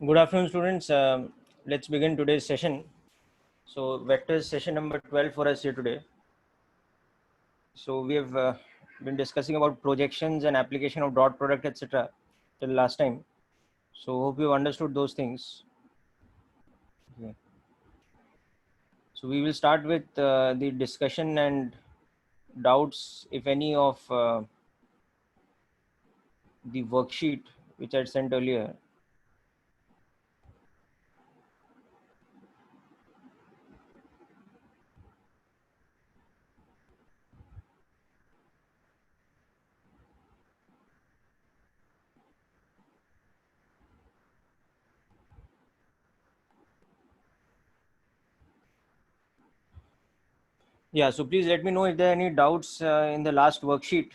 Good afternoon, students. Let's begin today's session. So, vectors session number 12 for us here today. So, we have been discussing about projections and application of dot product, etc. till last time. So, hope you understood those things. Okay. So, we will start with the discussion and doubts, if any, of the worksheet which I had sent earlier. Yeah, so please let me know if there are any doubts in the last worksheet.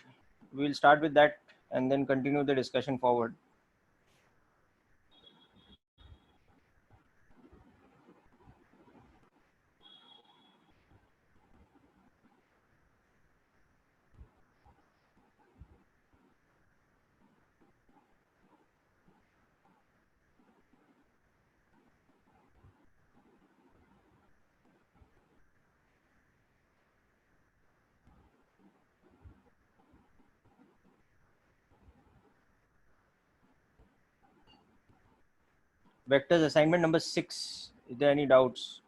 We'll start with that and then continue the discussion forward. Vectors assignment number 6. Is there any doubts?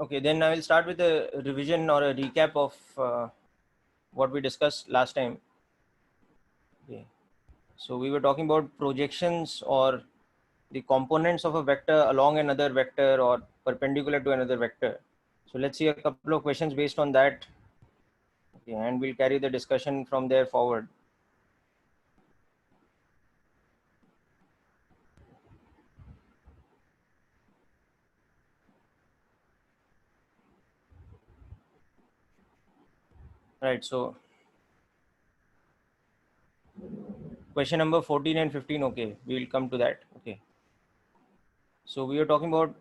Okay, then I will start with a revision or a recap of what we discussed last time. Okay. So we were talking about projections or the components of a vector along another vector or perpendicular to another vector. So let's see a couple of questions based on that. Okay, and we'll carry the discussion from there forward. Right, so question number 14 and 15, okay, we will come to that. Okay. So we were talking about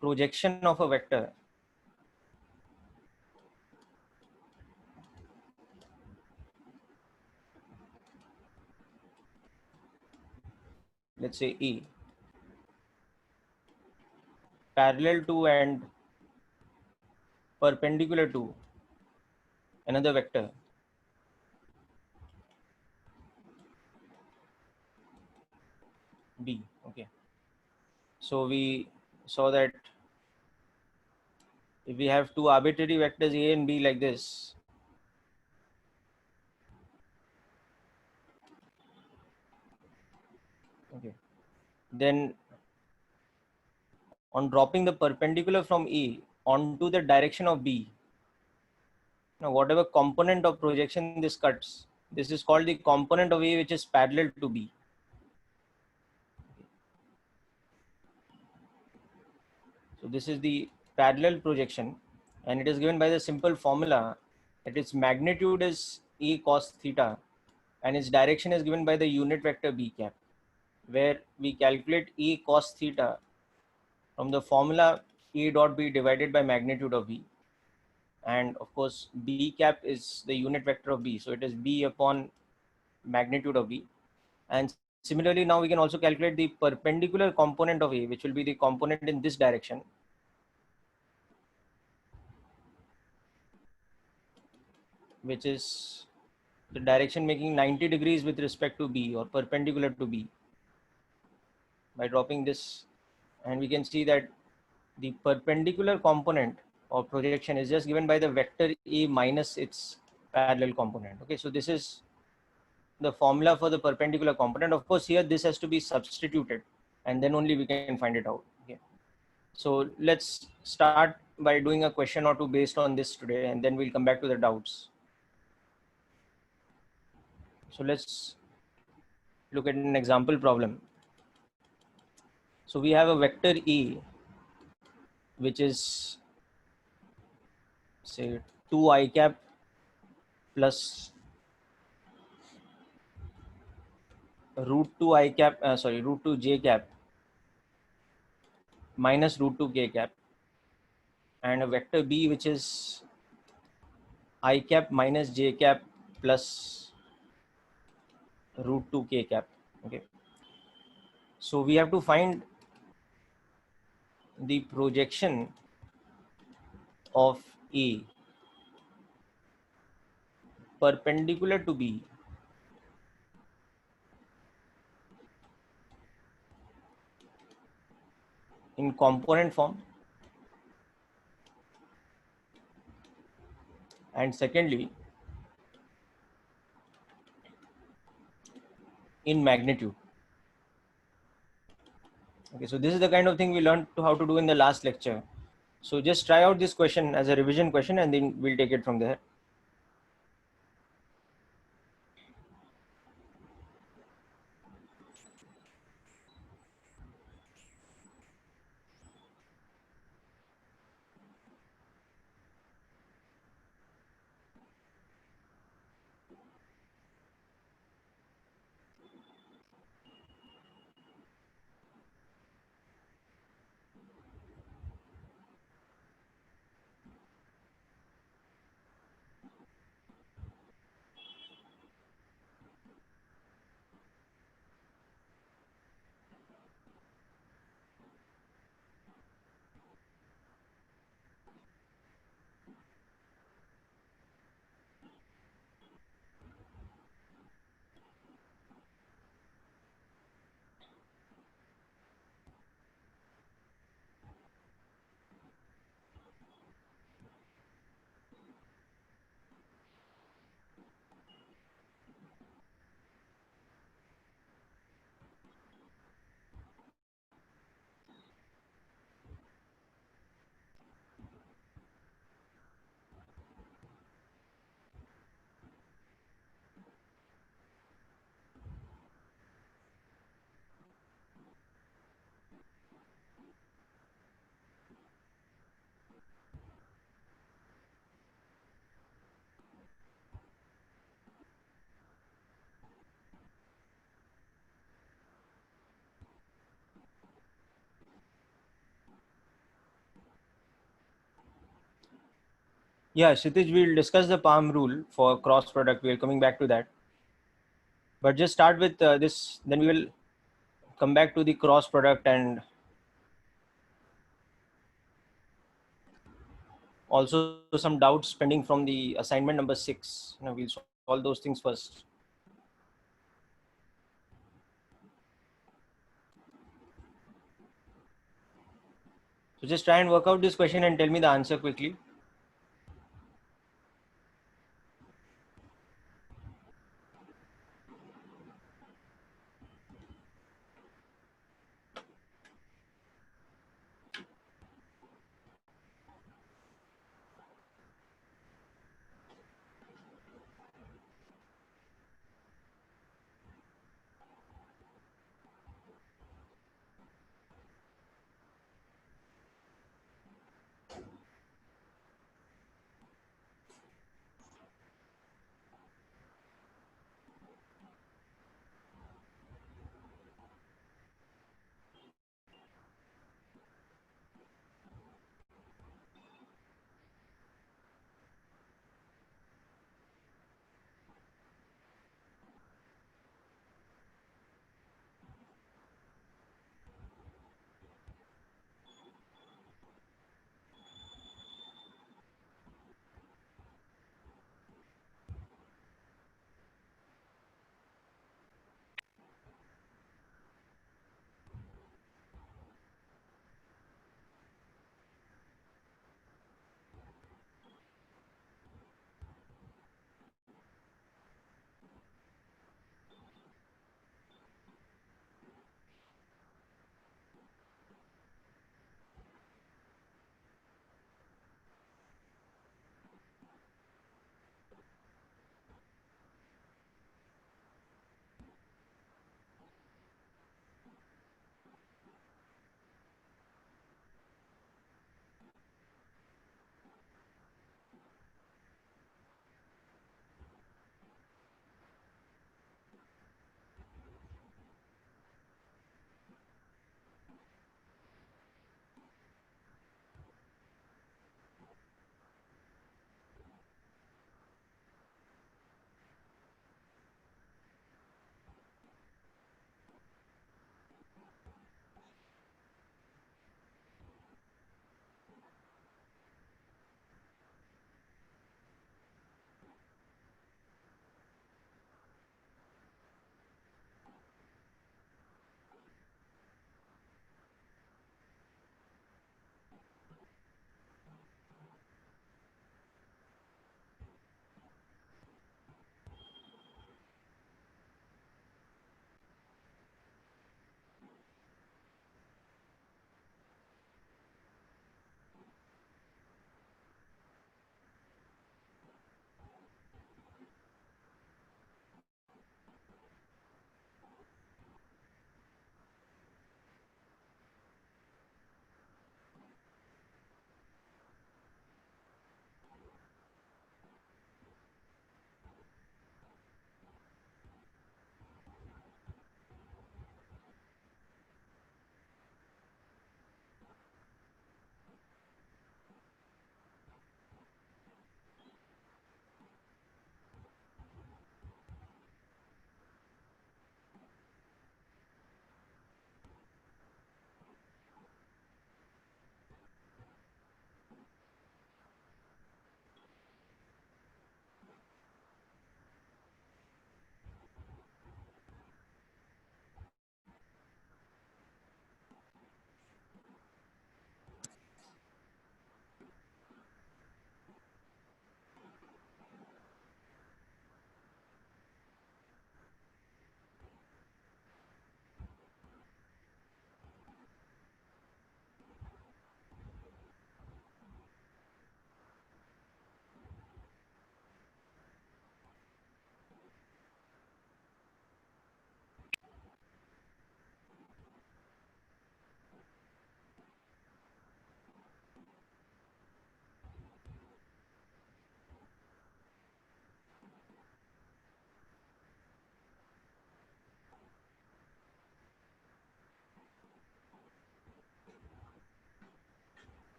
projection of a vector. Let's say E, parallel to and perpendicular to another vector. B. Okay. So we saw that if we have two arbitrary vectors A and B like this, okay, then on dropping the perpendicular from E onto the direction of B, now whatever component of projection this cuts, this is called the component of A which is parallel to B. So this is the parallel projection, and it is given by the simple formula that its magnitude is E cos theta and its direction is given by the unit vector B cap, where we calculate E cos theta from the formula E dot B divided by magnitude of B. And of course, B cap is the unit vector of B. So it is B upon magnitude of B. And similarly, now we can also calculate the perpendicular component of A, which will be the component in this direction. Which is the direction making 90 degrees with respect to B or perpendicular to B. By dropping this, and we can see that the perpendicular component of projection is just given by the vector A minus its parallel component. Okay, so this is the formula for the perpendicular component. Of course, here this has to be substituted and then only we can find it out. Okay, so let's start by doing a question or two based on this today, and then we'll come back to the doubts. So let's look at an example problem. So we have a vector E which is say 2 I cap plus root 2 I cap, root 2 J cap minus root 2 K cap. and a vector B which is I cap minus j cap plus root 2 k cap. Okay, so we have to find the projection of A perpendicular to B in component form, and secondly in magnitude. Okay, so this is the kind of thing we learned how to do in the last lecture. So just try out this question as a revision question and then we'll take it from there. Yeah, Kshitij, we'll discuss the palm rule for cross product. We're coming back to that. But just start with this, then we will come back to the cross product and also some doubts pending from the assignment number 6. We'll solve those things first. So just try and work out this question and tell me the answer quickly.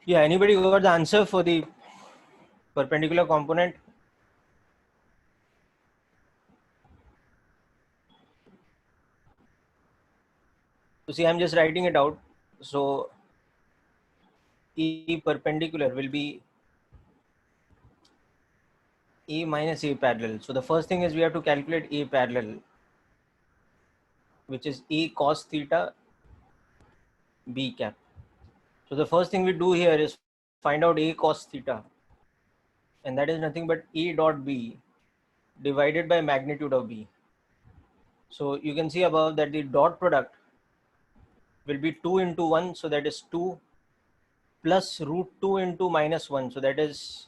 Yeah, anybody got the answer for the perpendicular component? So see, I'm just writing it out. So E perpendicular will be E minus A parallel. So the first thing is we have to calculate A parallel, which is E cos theta B cap. So the first thing we do here is find out A cos theta, and that is nothing but E dot B divided by magnitude of B. So you can see above that the dot product will be 2 into 1, so that is 2, plus root 2 into minus 1, so that is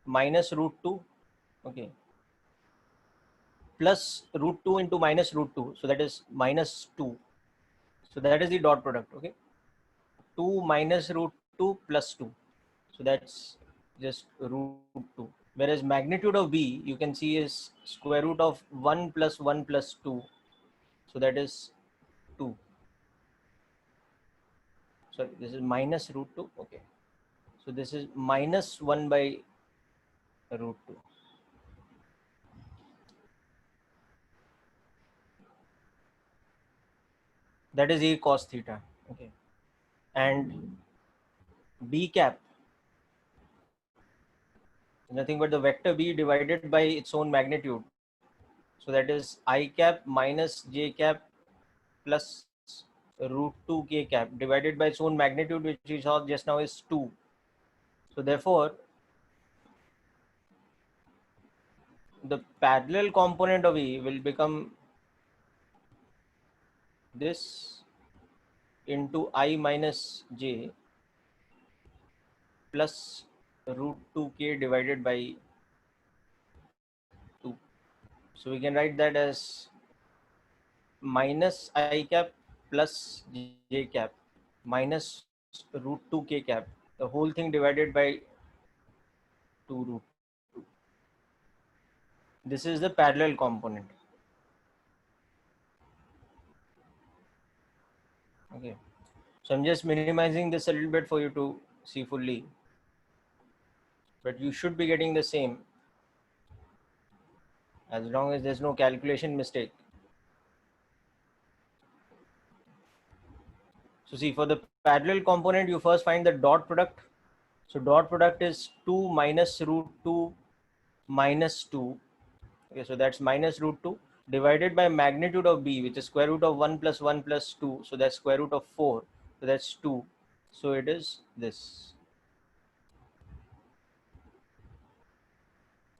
minus root 2, okay, plus root 2 into minus root 2, so that is minus 2. So that is the dot product, okay. 2 minus root 2 plus 2, so that's just root 2. Whereas magnitude of B you can see is square root of 1 plus 1 plus 2, so that is 2. Sorry, this is minus root 2, okay. So this is minus 1 by root 2. That is A cos theta, okay. And B cap, nothing but the vector B divided by its own magnitude. So that is I cap minus J cap plus root 2 K cap divided by its own magnitude, which we saw just now is 2. So therefore, the parallel component of E will become this into I minus J plus root 2K divided by 2. So we can write that as minus I cap plus J cap minus root 2K cap, the whole thing divided by 2 root 2. This is the parallel component. Okay. So I'm just minimizing this a little bit for you to see fully, but you should be getting the same as long as there's no calculation mistake. So see, for the parallel component, you first find the dot product. So dot product is 2 minus root 2 minus 2. Okay, so that's minus root 2 divided by magnitude of B, which is square root of 1 plus 1 plus 2. So that's square root of 4. So that's 2. So it is this.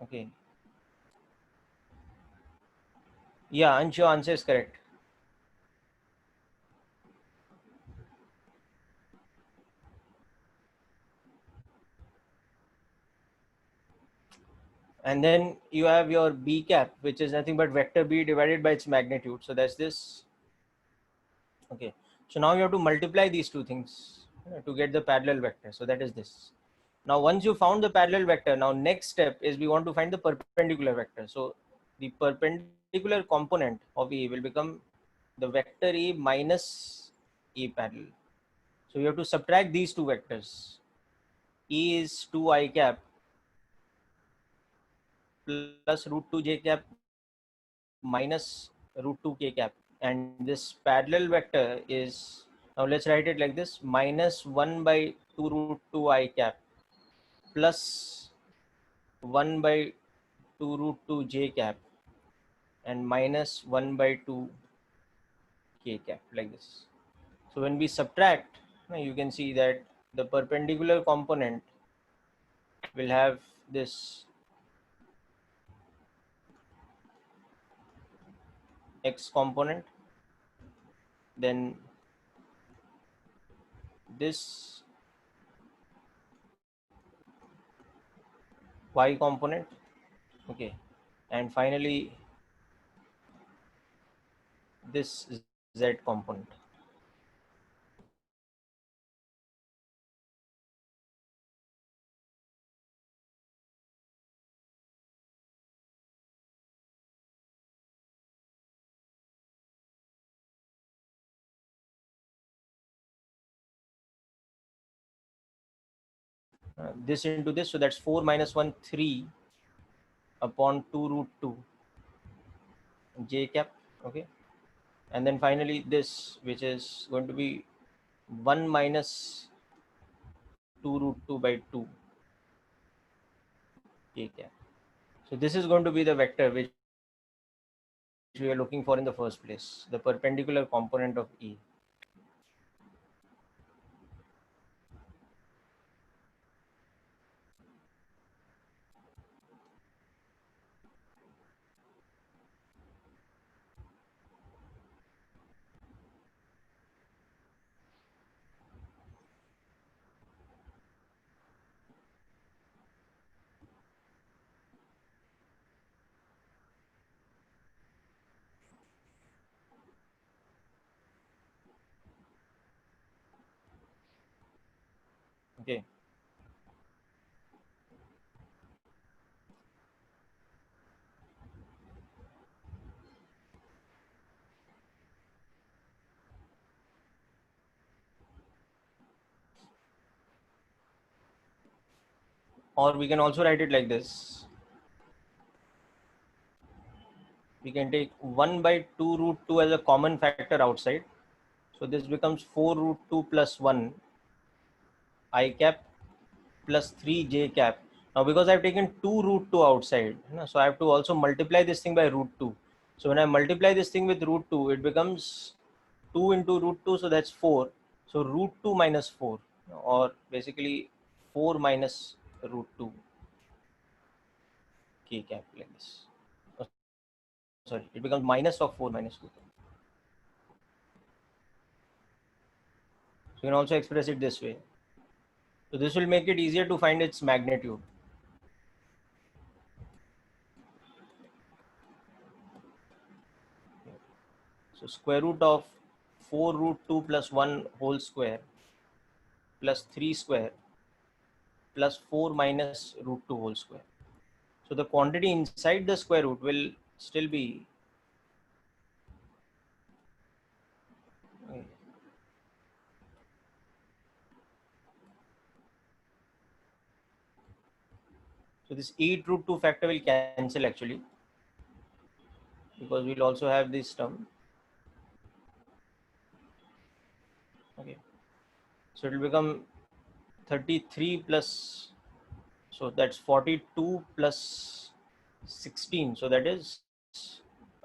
Okay. Yeah, and your answer is correct. And then you have your B cap, which is nothing but vector B divided by its magnitude. So that's this. Okay. So now you have to multiply these two things to get the parallel vector. So that is this. Now, once you found the parallel vector, now next step is we want to find the perpendicular vector. So the perpendicular component of E will become the vector E minus E parallel. So you have to subtract these two vectors. E is 2 I cap plus root 2 J cap minus root 2 K cap. And this parallel vector is, now let's write it like this, minus 1 by 2 root 2 I cap plus 1 by 2 root 2 J cap and minus 1 by 2 K cap, like this. So when we subtract, you can see that the perpendicular component will have this X component, then this Y component, okay, and finally this Z component. this into this, so that's 4 minus 1 3 upon 2 root 2 j cap. Okay, and then finally this, which is going to be 1 minus 2 root 2 by 2 k cap. So this is going to be the vector which we are looking for in the first place, the perpendicular component of E. Okay, or we can also write it like this. We can take 1 by 2 root 2 as a common factor outside. So this becomes 4 root 2 plus 1 I cap plus 3 j cap. Now because I've taken 2 root 2 outside, so I have to also multiply this thing by root 2. So when I multiply this thing with root 2, it becomes 2 into root 2, so that's 4. So root 2 minus 4, or basically 4 minus root 2 k cap, like this. Oh, sorry, it becomes minus of 4 minus 2. So you can also express it this way. So this will make it easier to find its magnitude. So square root of 4 root 2 plus 1 whole square plus 3 square plus 4 minus root 2 whole square. So the quantity inside the square root will still be, so this 8 root 2 factor will cancel actually, because we'll also have this term. Okay, so it will become 33 plus, so that's 42 plus 16, so that is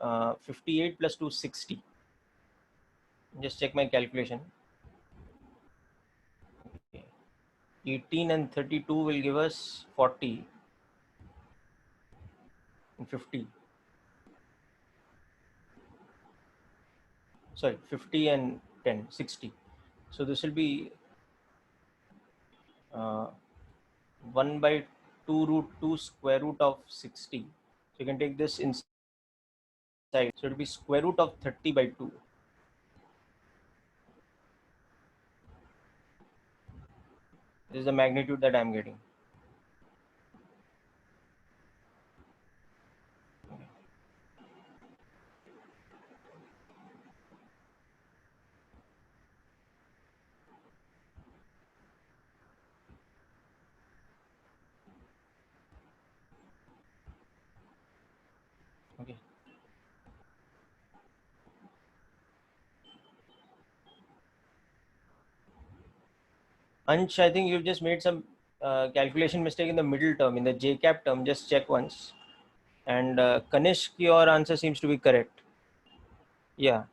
58 plus 2 60. Just check my calculation. Okay. 18 and 32 will give us 40 and 50. Sorry, 50 and 10, 60. So this will be 1 by 2 root 2 square root of 60. So you can take this inside. So it will be square root of 30 by 2. This is the magnitude that I'm getting. Okay. Ansh, I think you've just made some calculation mistake in the middle term, in the J cap term. Just check once. And Kanishk, your answer seems to be correct. Yeah.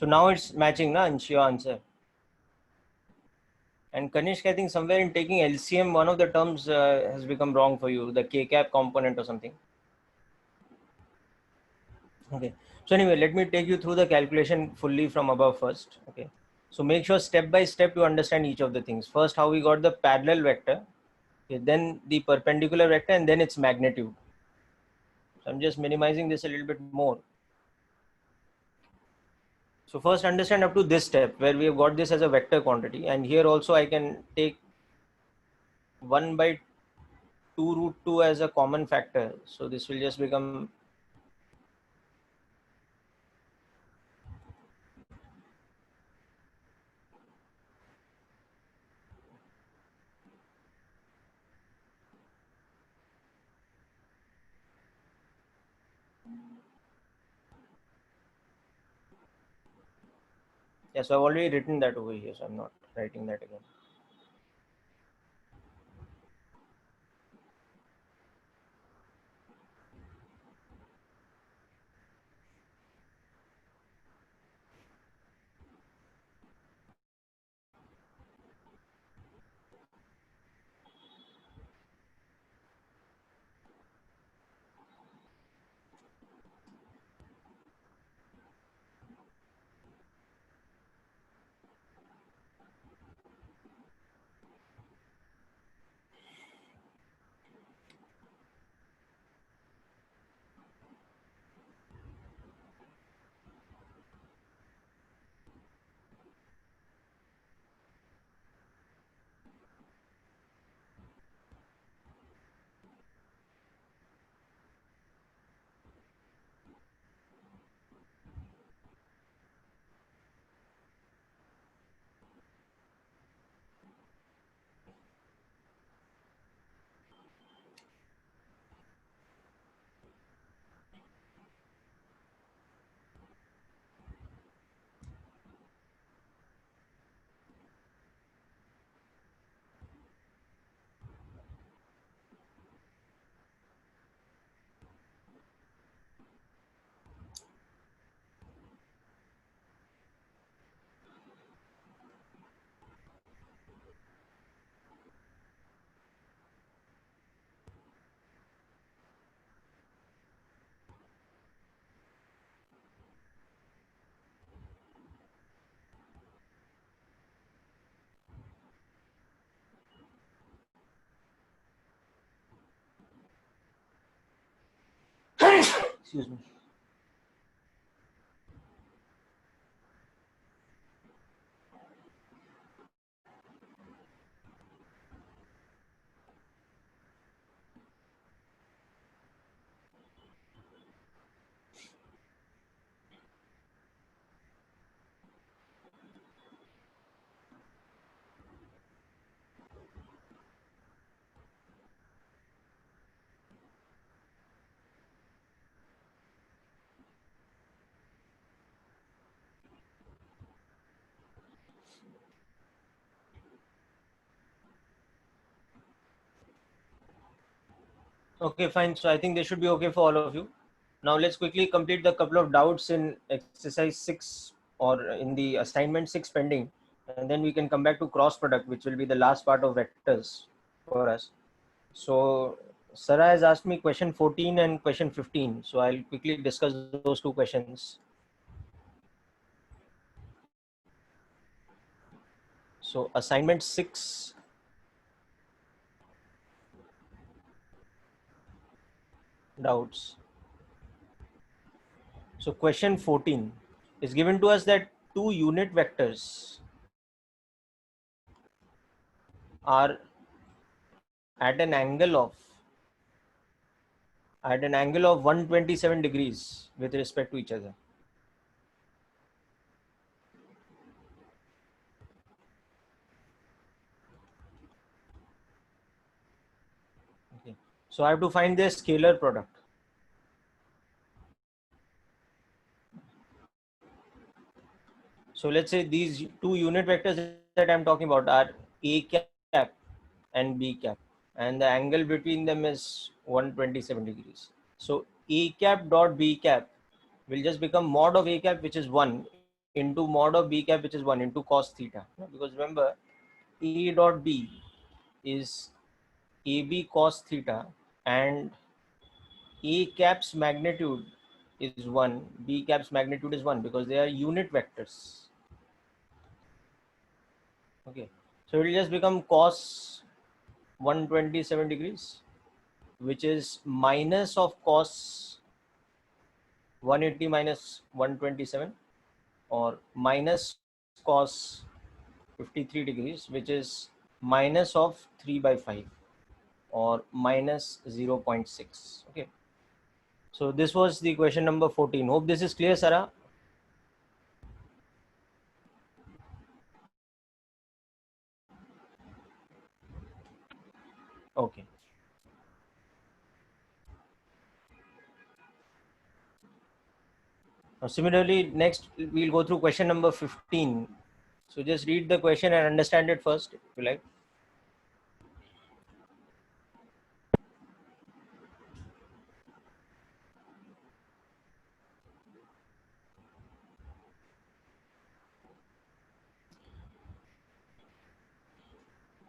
So now it's matching, na, Ansh, your answer. And Kanishk, I think somewhere in taking LCM, one of the terms has become wrong for you, the K-cap component or something. Okay. So anyway, let me take you through the calculation fully from above first. Okay. So make sure step by step you understand each of the things. First, how we got the parallel vector, okay, then the perpendicular vector, and then its magnitude. So I'm just minimizing this a little bit more. So first understand up to this step where we have got this as a vector quantity, and here also I can take 1 by 2 root 2 as a common factor. So this will just become yeah, so I've already written that over here, so I'm not writing that again. Excuse me. Okay, fine. So I think they should be okay for all of you. Now let's quickly complete the couple of doubts in exercise 6 or in the assignment 6 pending, and then we can come back to cross product, which will be the last part of vectors for us. So Sarah has asked me question 14 and question 15. So I'll quickly discuss those two questions. So assignment 6 doubts. So question 14 is given to us that two unit vectors are at an angle of 127 degrees with respect to each other. Okay. So I have to find their scalar product. So let's say these two unit vectors that I'm talking about are A cap and B cap, and the angle between them is 127 degrees. So A cap dot B cap will just become mod of A cap, which is 1, into mod of b cap, which is 1 into cos theta. Because remember, A dot B is AB cos theta, and A cap's magnitude is 1, B cap's magnitude is 1, because they are unit vectors. Okay, so it will just become cos 127 degrees, which is minus of cos 180 minus 127, or minus cos 53 degrees, which is minus of 3 by 5, or minus 0.6. Okay, so this was the question number 14. Hope this is clear, Sarah. Okay. Now, similarly, next we'll go through question number 15. So just read the question and understand it first, if you like.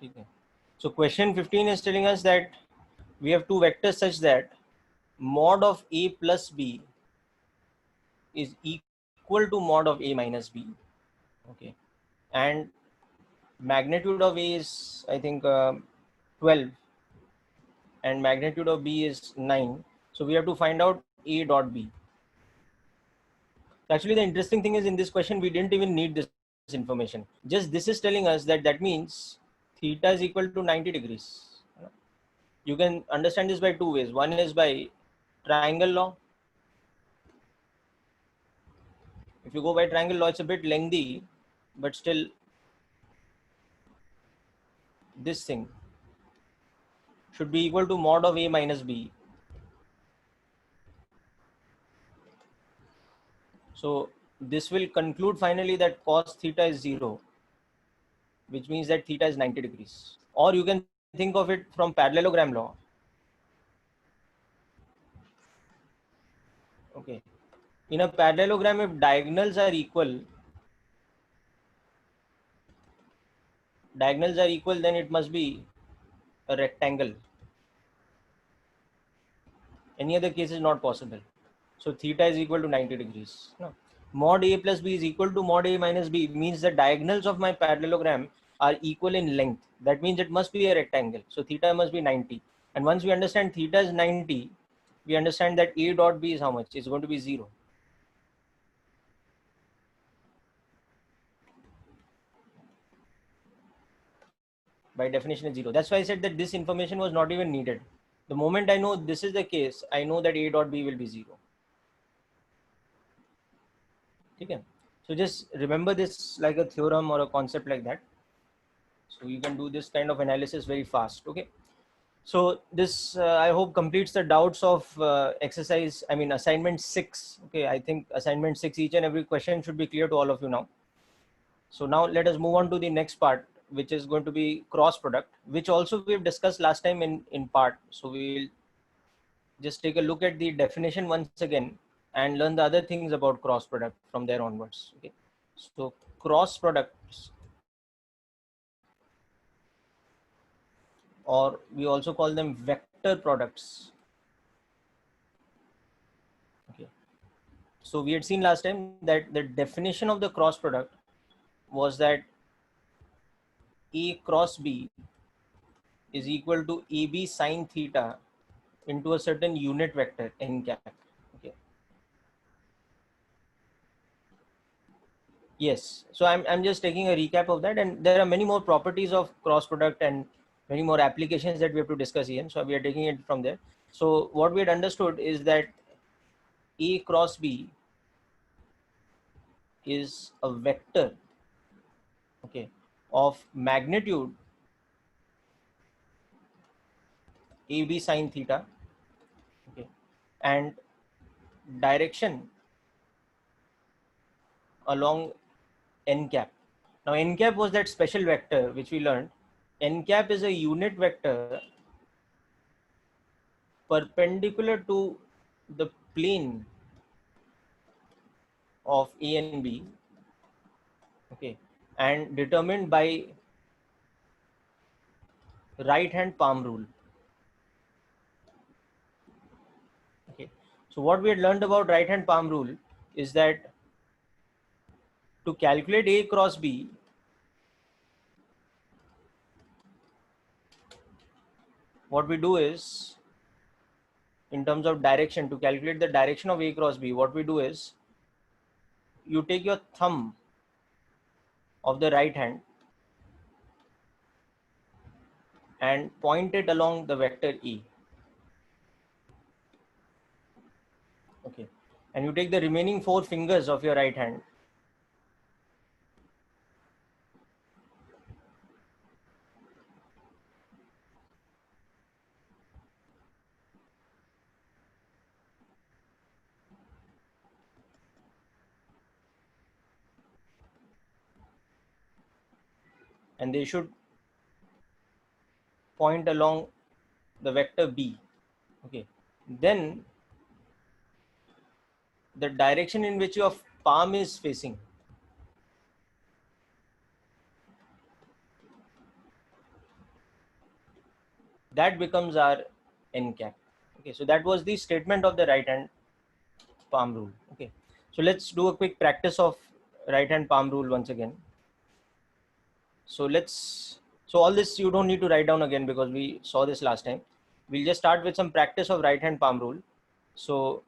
Okay. So question 15 is telling us that we have two vectors such that mod of A plus B is equal to mod of A minus B. Okay. And magnitude of A is, I think, 12, and magnitude of B is 9. So we have to find out A dot B. Actually, the interesting thing is, in this question, we didn't even need this information. Just this is telling us that means theta is equal to 90 degrees. You can understand this by two ways. One is by triangle law. If you go by triangle law, it's a bit lengthy, but still this thing should be equal to mod of A minus B. So this will conclude finally that cos theta is 0, which means that theta is 90 degrees. Or you can think of it from parallelogram law. Okay. In a parallelogram, if diagonals are equal, then it must be a rectangle. Any other case is not possible. So theta is equal to 90 degrees. No. Mod A plus B is equal to mod A minus B means the diagonals of my parallelogram are equal in length. That means it must be a rectangle. So theta must be 90. And once we understand theta is 90, we understand that A dot B is how much? It's going to be 0. By definition is 0. That's why I said that this information was not even needed. The moment I know this is the case, I know that A dot B will be 0. Okay. So just remember this like a theorem or a concept like that. So you can do this kind of analysis very fast. Okay. So this I hope completes the doubts of assignment 6. Okay. I think assignment 6, each and every question should be clear to all of you now. So now let us move on to the next part, which is going to be cross product, which also we've discussed last time in part. So we'll just take a look at the definition once again and learn the other things about cross product from there onwards. Okay. So cross products, or we also call them vector products. Okay. So we had seen last time that the definition of the cross product was that A cross B is equal to AB sine theta into a certain unit vector n cap. Okay. Yes. So I'm just taking a recap of that, and there are many more properties of cross product and many more applications that we have to discuss here. So we are taking it from there. So what we had understood is that A cross B is a vector, okay, of magnitude AB sine theta, okay, and direction along n cap. Now n cap was that special vector which we learned. N cap is a unit vector perpendicular to the plane of A and B, okay, and determined by right hand palm rule. Okay, so what we had learned about right hand palm rule is that to calculate A cross B, what we do is, in terms of direction, to calculate the direction of A cross B, what we do is you take your thumb of the right hand and point it along the vector E. Okay, and you take the remaining 4 fingers of your right hand and they should point along the vector B. Okay, then the direction in which your palm is facing, that becomes our n cap. Okay, so that was the statement of the right hand palm rule. Okay, so let's do a quick practice of right hand palm rule once again. So so all this you don't need to write down again because we saw this last time. We'll just start with some practice of right hand palm rule. So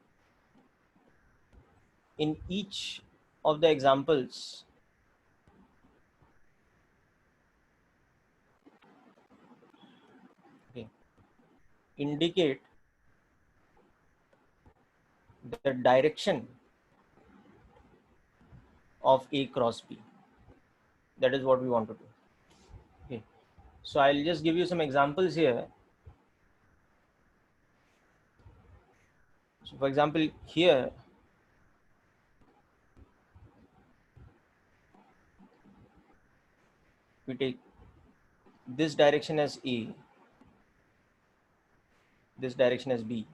in each of the examples, okay, indicate the direction of A cross B. That is what we want to do. Okay, so I'll just give you some examples here. So for example, here we take this direction as A, this direction as B.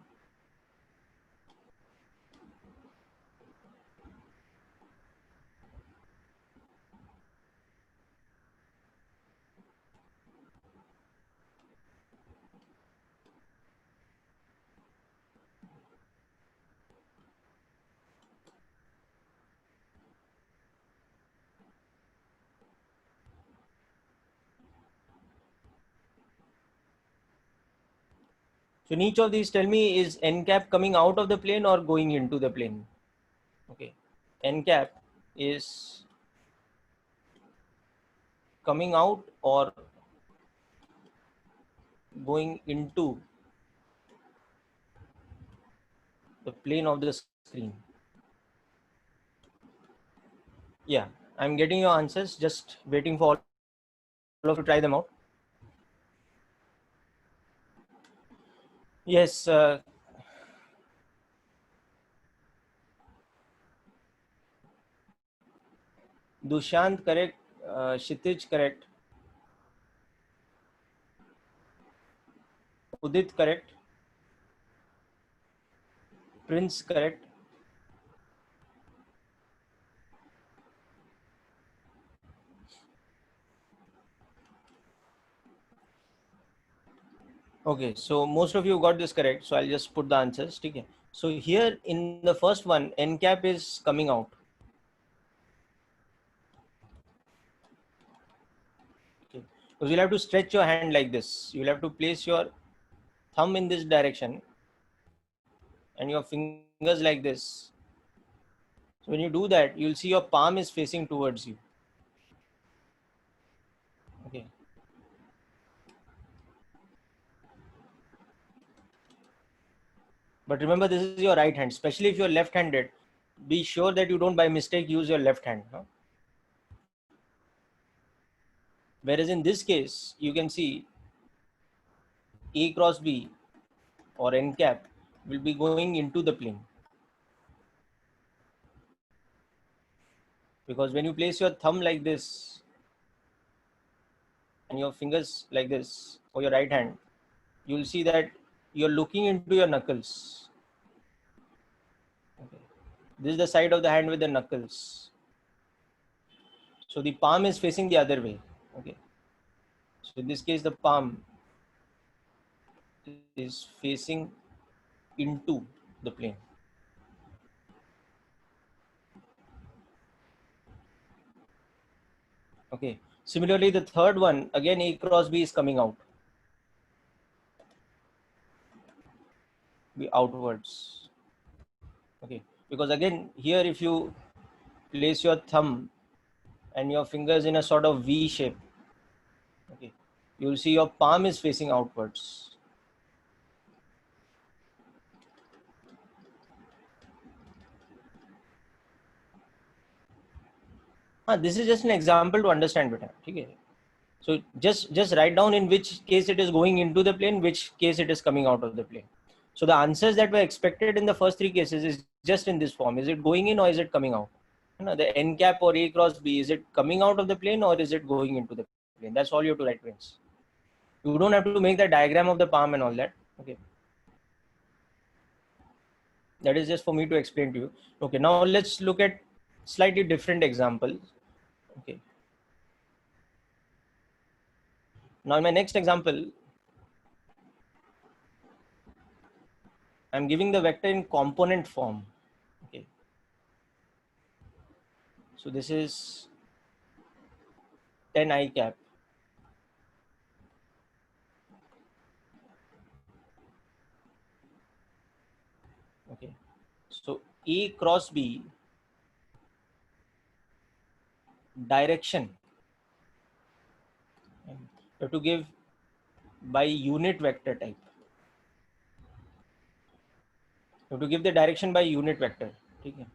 So in each of these, tell me, is n cap coming out of the plane or going into the plane? Okay, n cap is coming out or going into the plane of the screen. Yeah, I'm getting your answers, just waiting for all of you to try them out. Yes, Dushant correct, Kshitij correct, Udit correct, Prince correct. Okay, so most of you got this correct, so I'll just put the answers. Okay. So here in the first one, n cap is coming out. Okay. Because you'll have to stretch your hand like this. You'll have to place your thumb in this direction and your fingers like this. So when you do that, you'll see your palm is facing towards you. Okay. But remember, this is your right hand, especially if you're left-handed. Be sure that you don't by mistake use your left hand. Huh? Whereas in this case, you can see A cross B or n cap will be going into the plane. Because when you place your thumb like this and your fingers like this for your right hand, you'll see that you're looking into your knuckles. Okay. This is the side of the hand with the knuckles. So the palm is facing the other way. Okay. So in this case, the palm is facing into the plane. Okay. Similarly, the third one, again, A cross B is coming out. Be outwards. Okay. Because again, here, if you place your thumb and your fingers in a sort of V shape, okay, you'll see your palm is facing outwards. This is just an example to understand better. Okay. So just write down in which case it is going into the plane, which case it is coming out of the plane. So the answers that were expected in the first three cases is just in this form. Is it going in or is it coming out? The n cap or A cross B, is it coming out of the plane or is it going into the plane? That's all you have to write, friends. You don't have to make the diagram of the palm and all that. Okay. That is just for me to explain to you. Okay. Now let's look at slightly different examples. Okay. Now in my next example, I'm giving the vector in component form. Okay. So this is 10 I cap. Okay. So A cross B direction, you have to give by unit vector type. You have to give the direction by unit vector. Okay.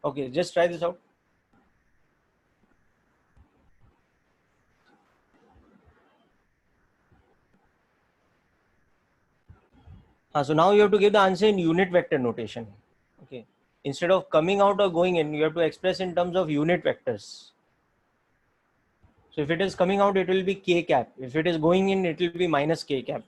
Okay, just try this out. So now you have to give the answer in unit vector notation. Okay. Instead of coming out or going in, you have to express in terms of unit vectors. So if it is coming out, it will be k cap. If it is going in, it will be minus k cap.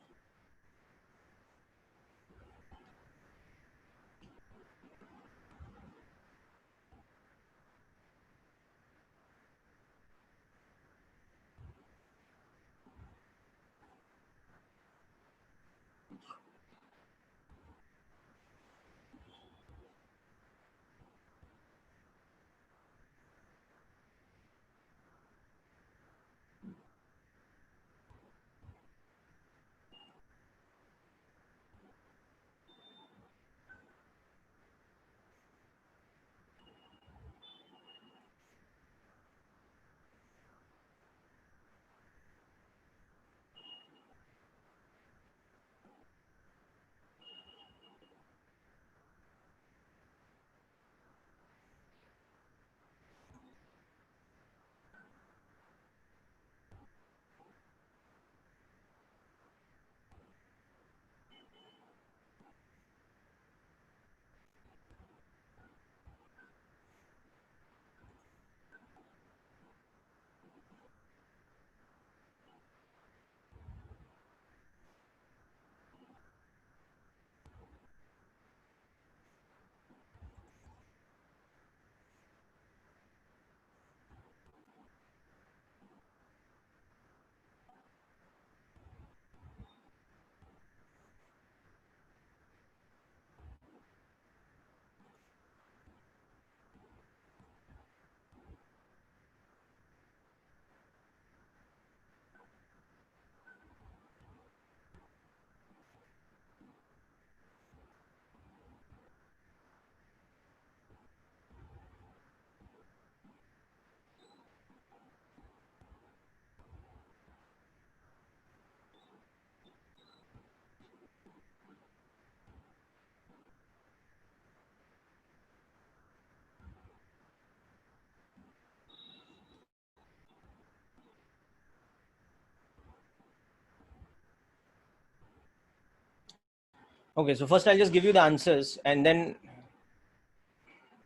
Okay, so first I'll just give you the answers and then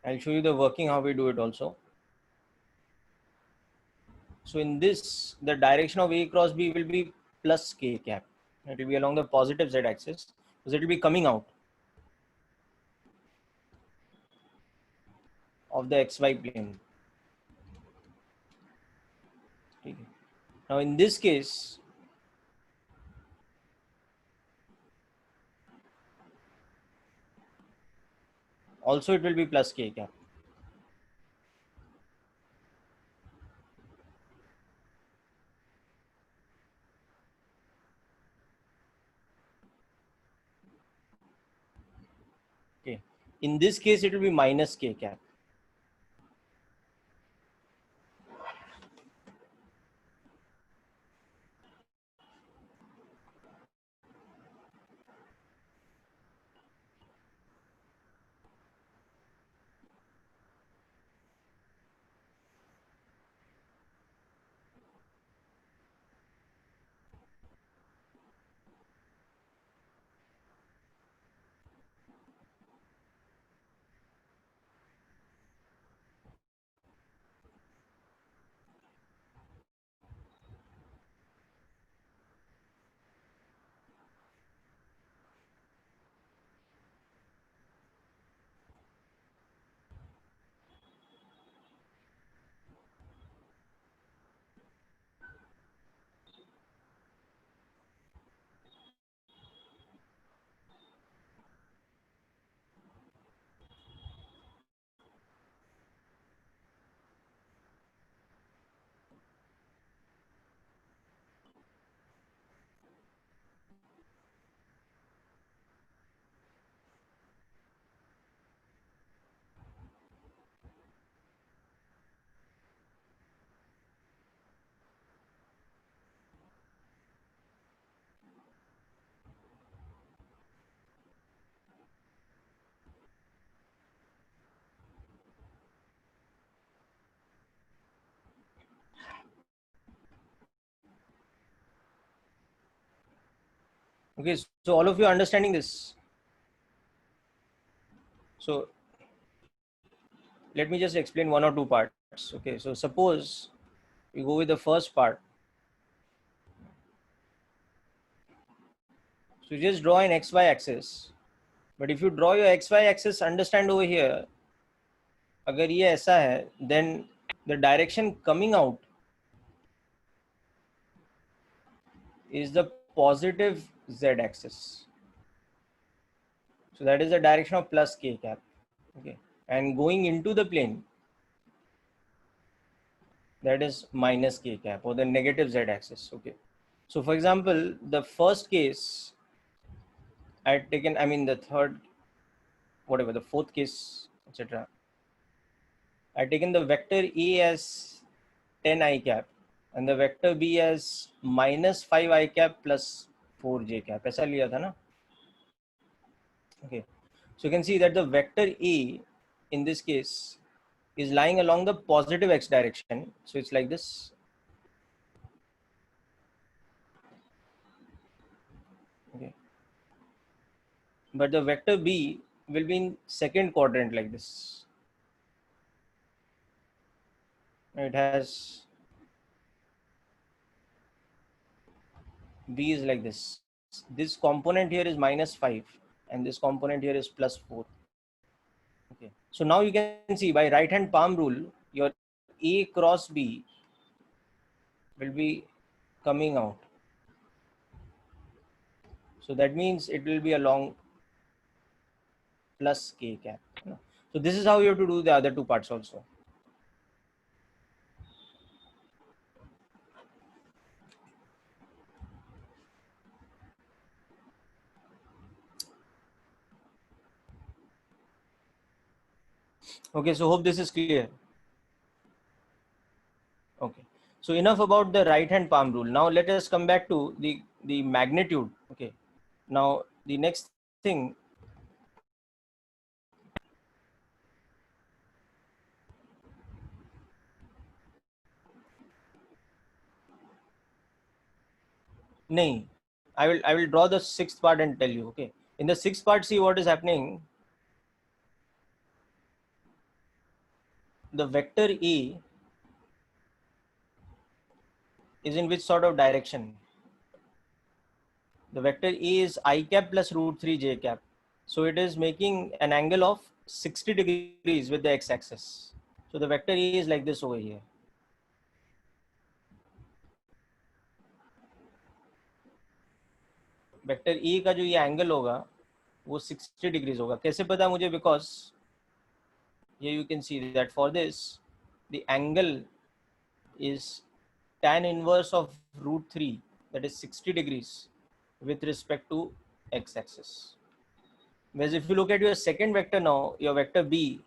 I'll show you the working, how we do it also. So in this, the direction of A cross B will be plus K cap. It will be along the positive Z axis because it will be coming out of the XY plane. Okay. Now in this case, also it will be plus K cap. Okay. In this case, it will be minus K cap. Okay, so all of you are understanding this. So let me just explain one or two parts. Okay, so suppose we go with the first part. So just draw an XY axis. But if you draw your XY axis, understand over here, अगर ये ऐसा है, then the direction coming out is the positive Z axis. So that is the direction of plus K cap. Okay, and going into the plane, that is minus K cap or the negative Z axis. Okay, so for example, the first case I had taken, I mean the third, whatever, the fourth case, etc. I had taken the vector A as 10 I cap and the vector B as minus 5 I cap plus 4 J cap. ऐसा लिया था ना? Okay, so you can see that the vector A in this case is lying along the positive X direction. So it's like this. Okay, but the vector B will be in second quadrant like this. It has, B is like this. This component here is minus 5 and this component here is plus 4. Okay, so now you can see by right hand palm rule, your A cross B will be coming out. So that means it will be along plus K cap. So this is how you have to do the other two parts also. Okay, so hope this is clear. Okay, so enough about the right hand palm rule. Now let us come back to the magnitude. Okay, now the next thing, nahi, I will draw the sixth part and tell you. Okay, In the sixth part, see what is happening. The vector A is in which sort of direction? The vector A is I cap plus root 3 j cap. So it is making an angle of 60 degrees with the x-axis. So the vector A is like this over here. Vector E का जो ये angle होगा वो 60 degrees होगा. कैसे पता मुझे? Because here you can see that for this the angle is tan inverse of root 3, that is 60 degrees with respect to x-axis. Whereas if you look at your second vector now, your vector B,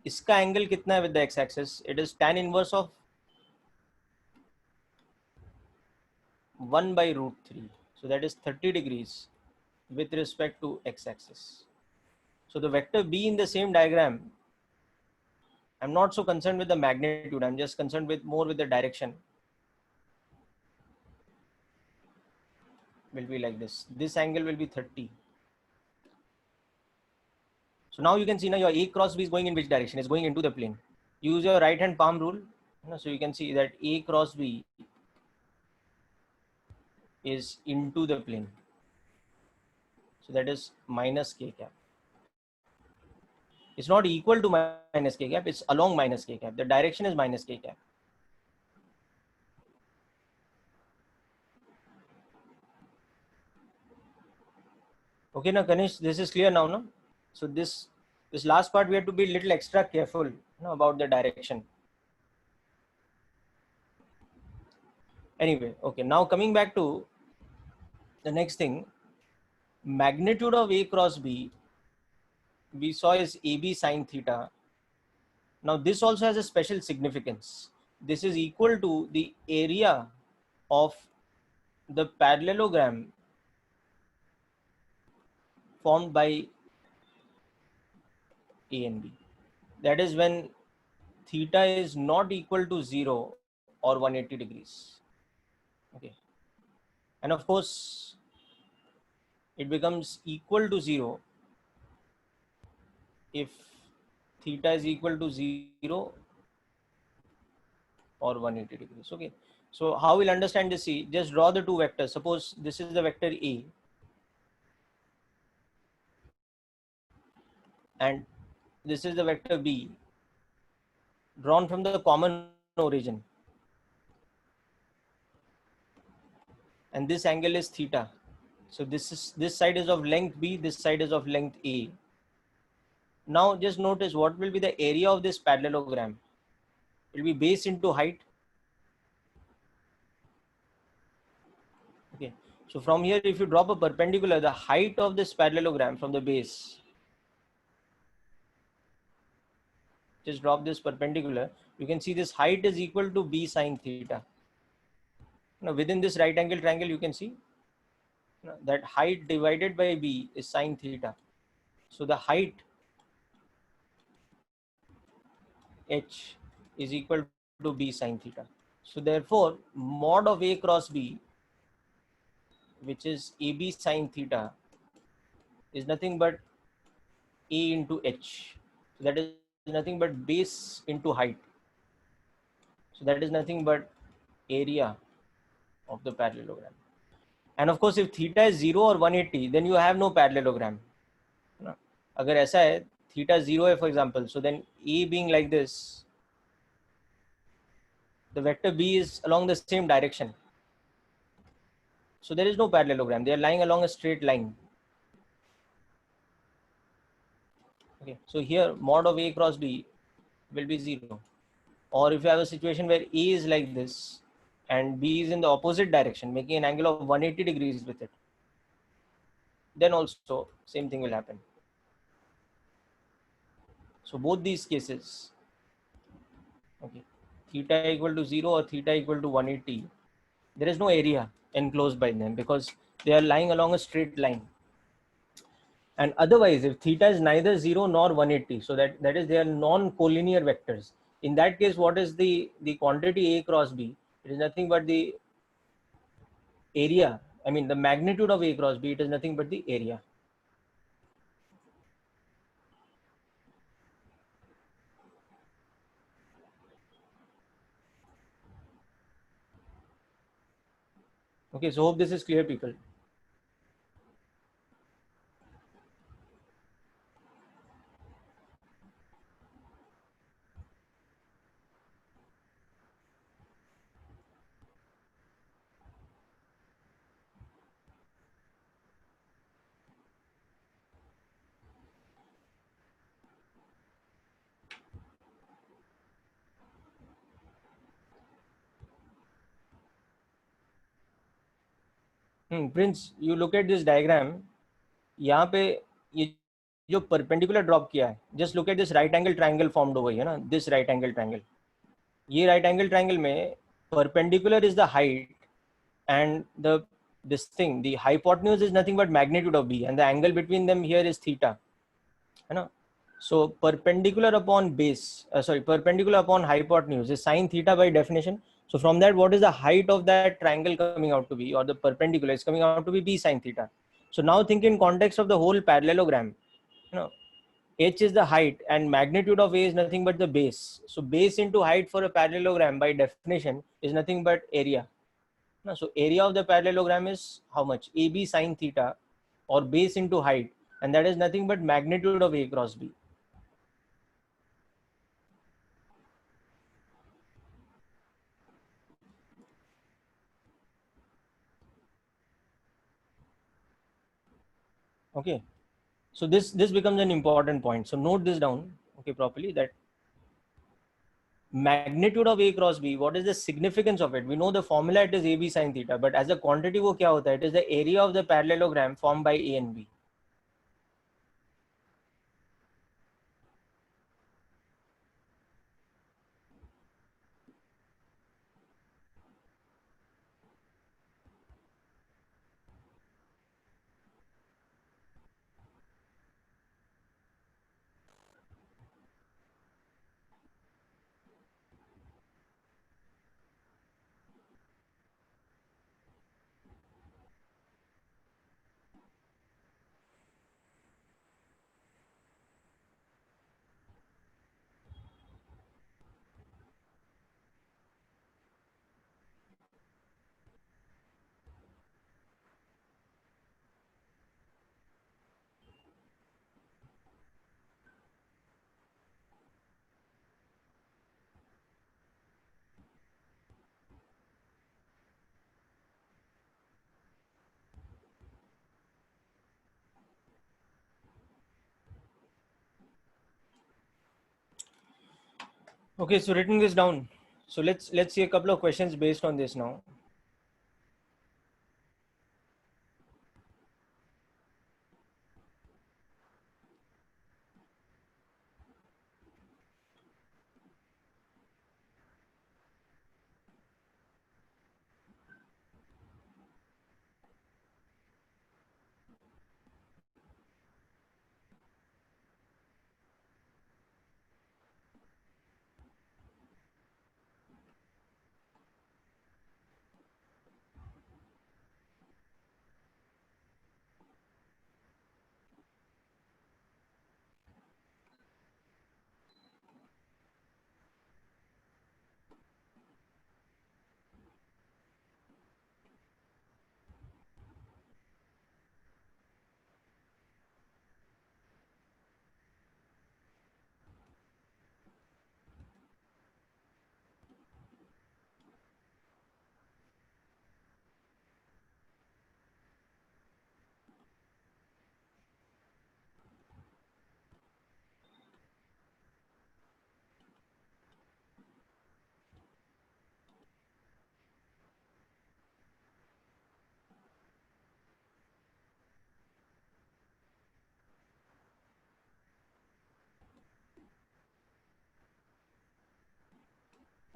इसका angle कितना है with the x-axis? It is tan inverse of 1 by root 3. So that is 30 degrees with respect to x-axis. So the vector B in the same diagram, I'm not so concerned with the magnitude, I'm just concerned with more with the direction. Will be like this. This angle will be 30. So now you can see now your A cross B is going in which direction? It's going into the plane. Use your right hand palm rule. So you can see that A cross B is into the plane. So that is minus k cap. It's not equal to minus k cap, it's along minus k cap. The direction is minus k cap. Okay, now Kanish, this is clear now, no? So this last part we have to be a little extra careful, about the direction. Anyway, okay, now coming back to the next thing, magnitude of A cross B we saw is AB sine theta. Now this also has a special significance. This is equal to the area of the parallelogram formed by A and B. That is when theta is not equal to 0 or 180 degrees. Okay. And of course, it becomes equal to 0 if theta is equal to 0 or 180 degrees. Okay. So how we'll understand this? See, just draw the two vectors. Suppose this is the vector A and this is the vector B drawn from the common origin. And this angle is theta. So this side is of length B, this side is of length A. Now just notice what will be the area of this parallelogram. It will be base into height. Okay. So from here, if you drop a perpendicular, the height of this parallelogram from the base, just drop this perpendicular, you can see this height is equal to B sine theta. Now within this right angle triangle, you can see that height divided by B is sine theta. So the height H is equal to B sine theta. So therefore, mod of A cross B, which is AB sine theta, is nothing but A into H. So that is nothing but base into height. So that is nothing but area of the parallelogram. And of course, if theta is 0 or 180, then you have no parallelogram. Agar aisa hai, theta 0 hai, for example, so then A being like this, the vector B is along the same direction. So there is no parallelogram. They are lying along a straight line. Okay, so here mod of A cross B will be 0. Or if you have a situation where A is like this and B is in the opposite direction, making an angle of 180 degrees with it, then also same thing will happen. So both these cases, okay, theta equal to 0 or theta equal to 180, there is no area enclosed by them because they are lying along a straight line. And otherwise, if theta is neither 0 nor 180, so that is they are non-collinear vectors. In that case, what is the quantity A cross B? It is nothing but the area I mean, the magnitude of A cross B, it is nothing but the area. Okay, so hope this is clear, people. Prince, you look at this diagram. यहाँ पे ये जो perpendicular drop किया है, just look at this right angle triangle formed over here ना, this right angle triangle. ये right angle triangle में perpendicular is the height and this thing, the hypotenuse is nothing but magnitude of B, and the angle between them here is theta, है ना? So perpendicular upon base, perpendicular upon hypotenuse is sine theta by definition. So from that, what is the height of that triangle coming out to be, or the perpendicular is coming out to be B sine theta. So now think in context of the whole parallelogram. You know, h is the height and magnitude of A is nothing but the base. So base into height for a parallelogram by definition is nothing but area. No, so area of the parallelogram is how much? AB sine theta, or base into height, and that is nothing but magnitude of A cross B. Okay, so this becomes an important point. So note this down, okay, properly, that magnitude of A cross B, what is the significance of it? We know the formula, it is AB sine theta, but as a quantity वो क्या होता है? It is the area of the parallelogram formed by A and B. Okay, so written this down. So let's see a couple of questions based on this now.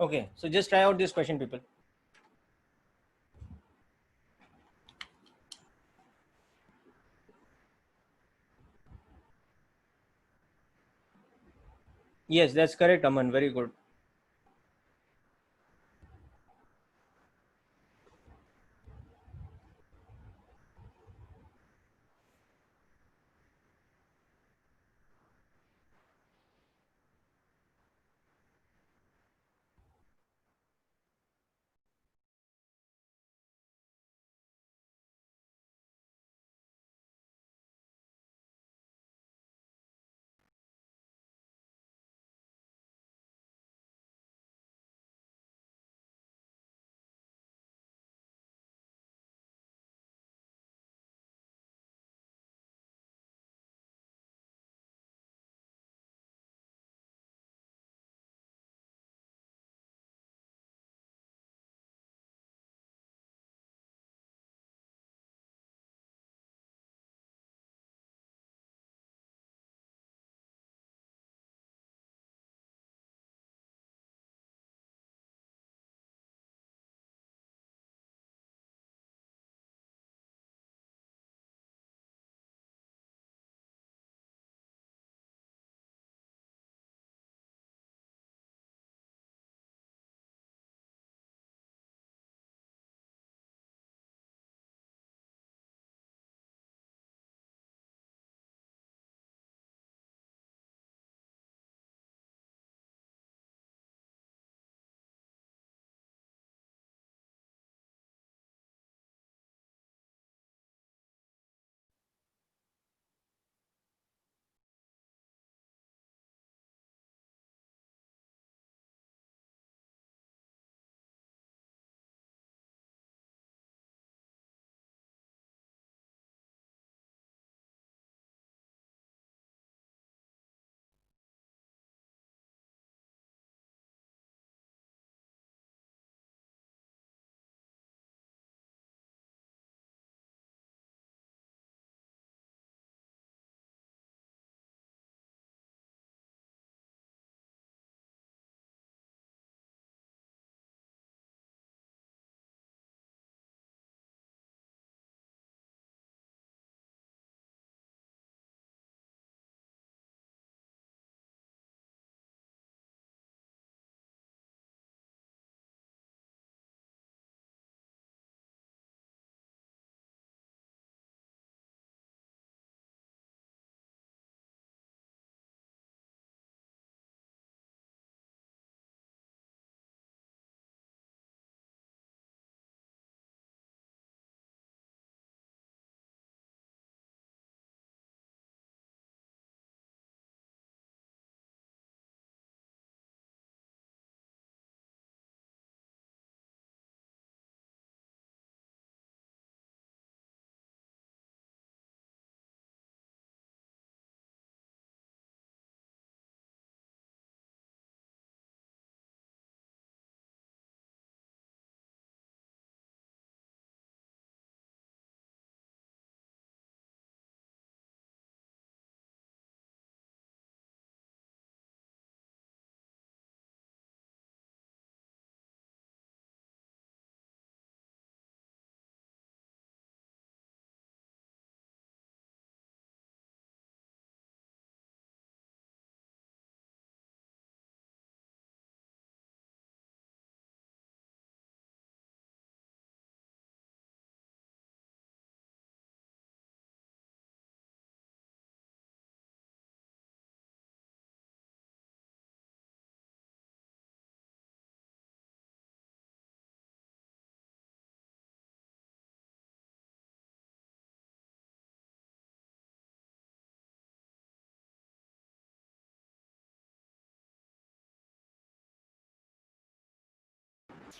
Okay, so just try out this question, people. Yes, that's correct, Aman. Very good.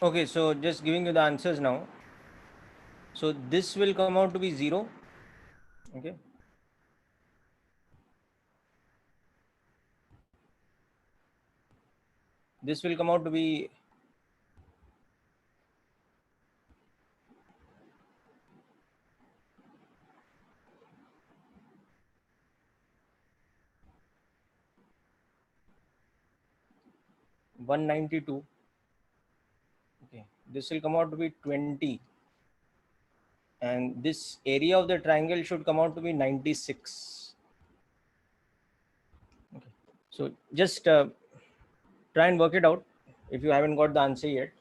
Okay, so just giving you the answers now. So this will come out to be 0. Okay. This will come out to be 192. Okay. This will come out to be 20. And this area of the triangle should come out to be 96. Okay. So just try and work it out if you haven't got the answer yet.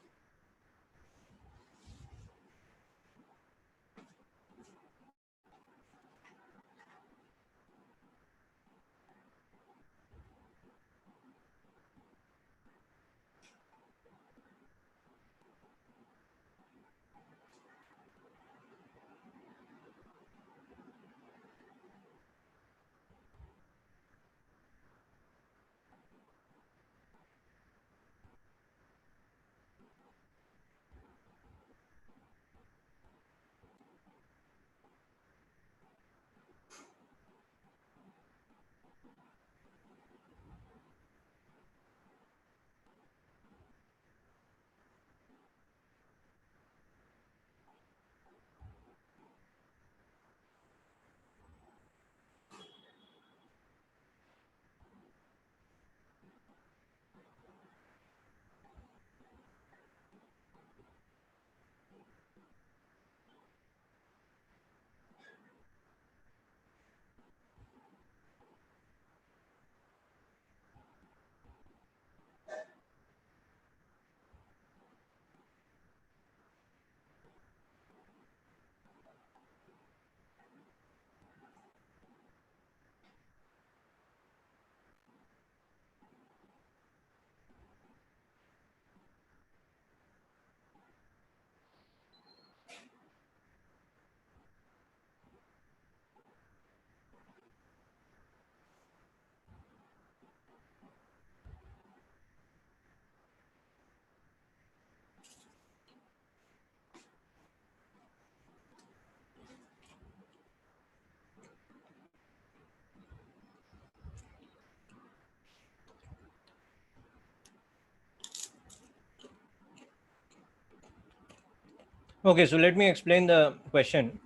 Okay, so let me explain the question.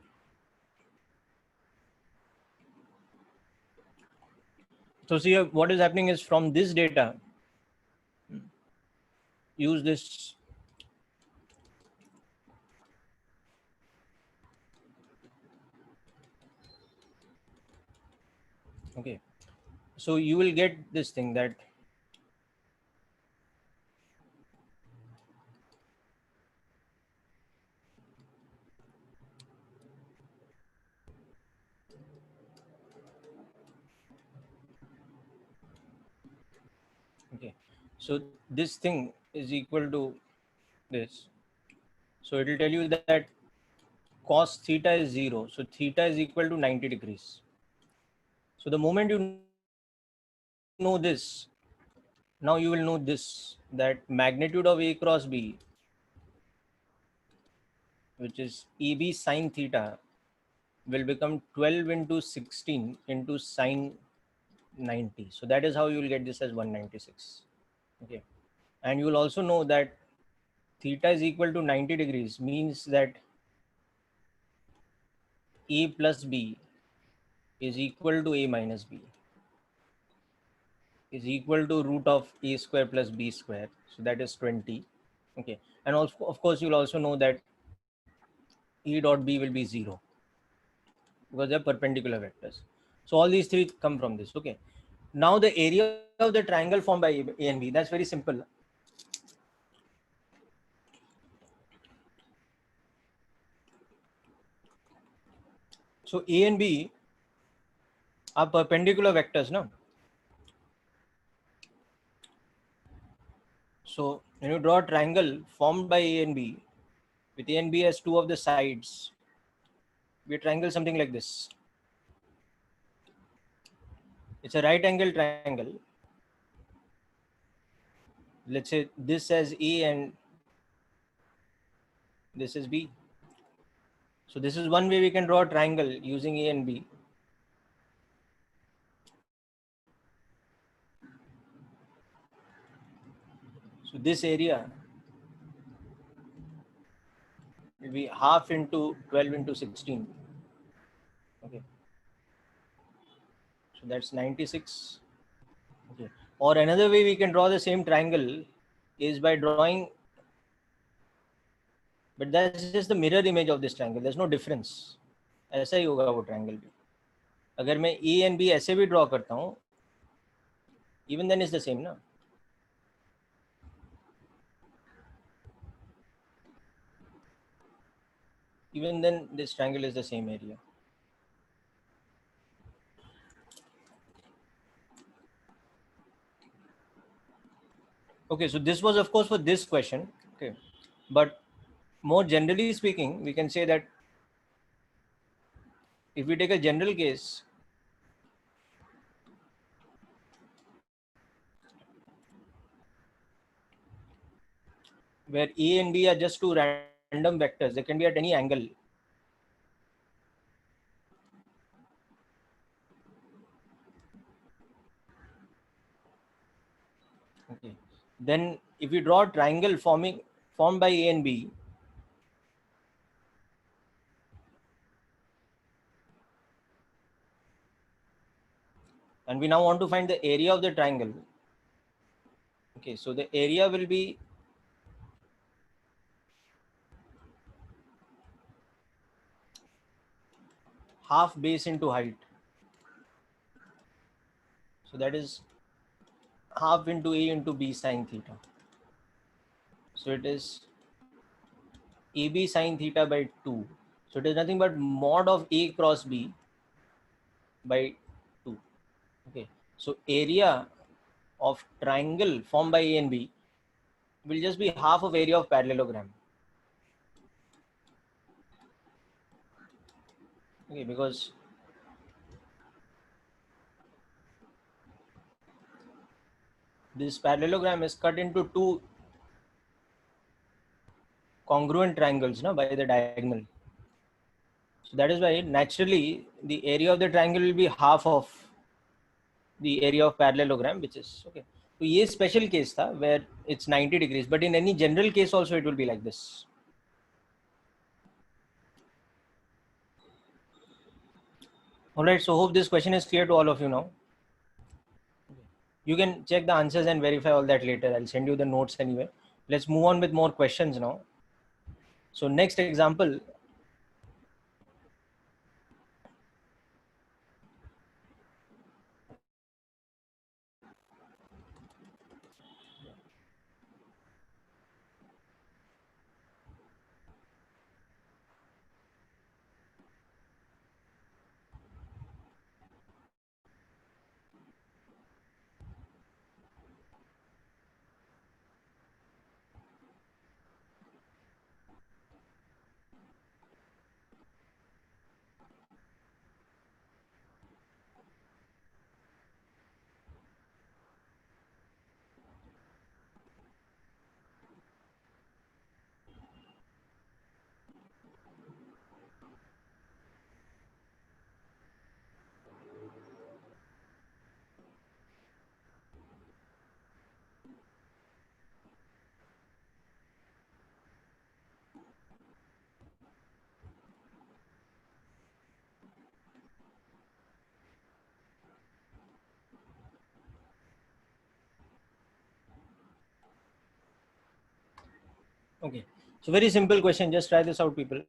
So see, what is happening is from this data, use this. Okay, so you will get this thing that okay, so this thing is equal to this. So it will tell you that cos theta is 0. So theta is equal to 90 degrees. So the moment you know this, now you will know this, that magnitude of A cross B, which is EB sine theta, will become 12 into 16 into sine 90. So that is how you will get this as 196. Okay. And you will also know that theta is equal to 90 degrees means that A plus B is equal to A minus B is equal to root of A square plus B square. So that is 20. Okay. And also, of course, you'll also know that E dot B will be 0 because they're perpendicular vectors. So all these three come from this. Okay. Now the area of the triangle formed by A and B, that's very simple. So A and B are perpendicular vectors now. So when you draw a triangle formed by A and B, with A and B as two of the sides, we triangle something like this. It's a right angle triangle. Let's say this as A and This is B. So this is one way we can draw a triangle using A and B. So this area will be half into 12 into 16. Okay. So that's 96. Okay. Or another way we can draw the same triangle is by drawing, but that's just the mirror image of this triangle. There's no difference. ऐसा ही होगा वो triangle भी. अगर मैं A and B ऐसे भी draw करता हूँ, even then it's the same ना. Even then this triangle is the same area. Okay, so this was of course for this question. Okay, but more generally speaking, we can say that if we take a general case, where A and B are just two random vectors, they can be at any angle. Okay. Then if we draw a triangle formed by A and B, and we now want to find the area of the triangle. Okay, so the area will be half base into height. So that is half into A into B sine theta. So it is AB sine theta by 2. So it is nothing but mod of A cross B by 2. Okay. So area of triangle formed by A and B will just be half of area of parallelogram. Okay, because this parallelogram is cut into two congruent triangles by the diagonal. So that is why naturally the area of the triangle will be half of the area of parallelogram, which is okay. So ये special case था where it's 90 degrees, but in any general case also it will be like this. All right, so hope this question is clear to all of you now. You can check the answers and verify all that later. I'll send you the notes anyway. Let's move on with more questions now. So next example, okay. So very simple question. Just try this out, people.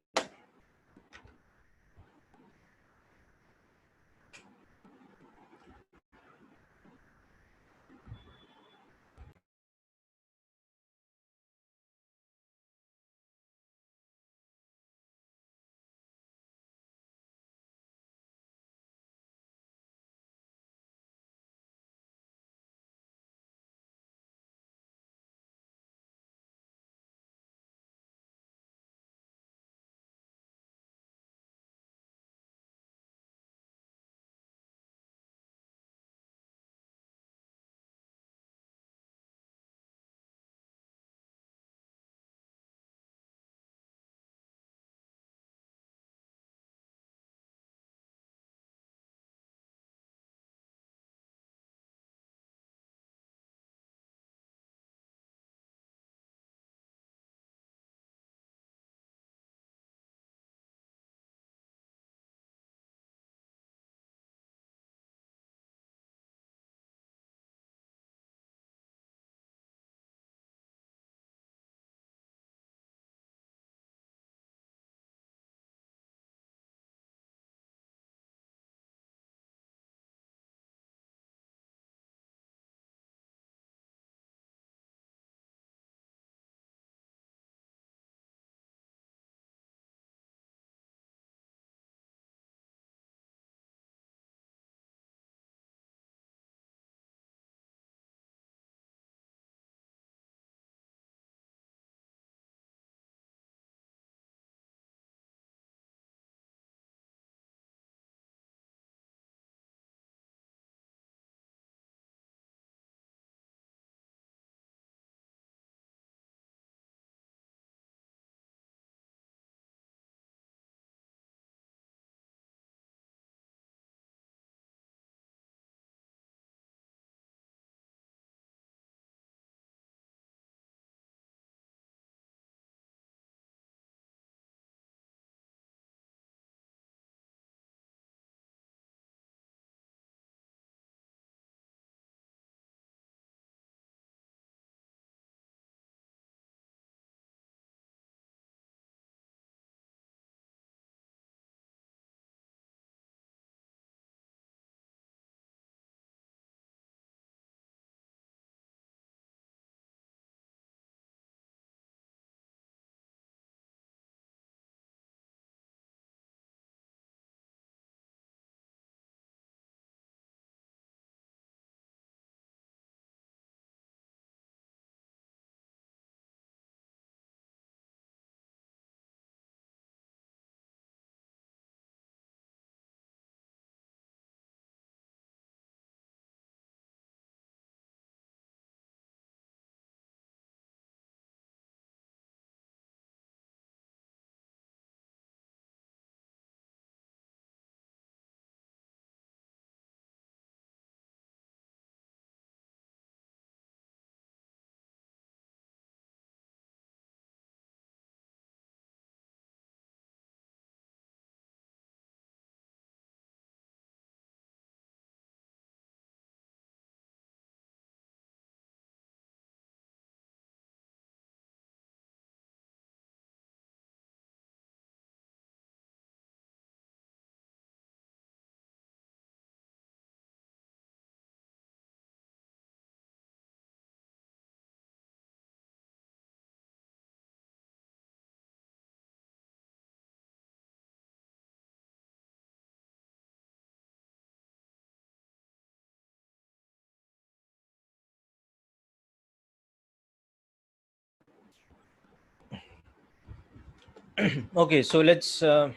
Okay, so let's work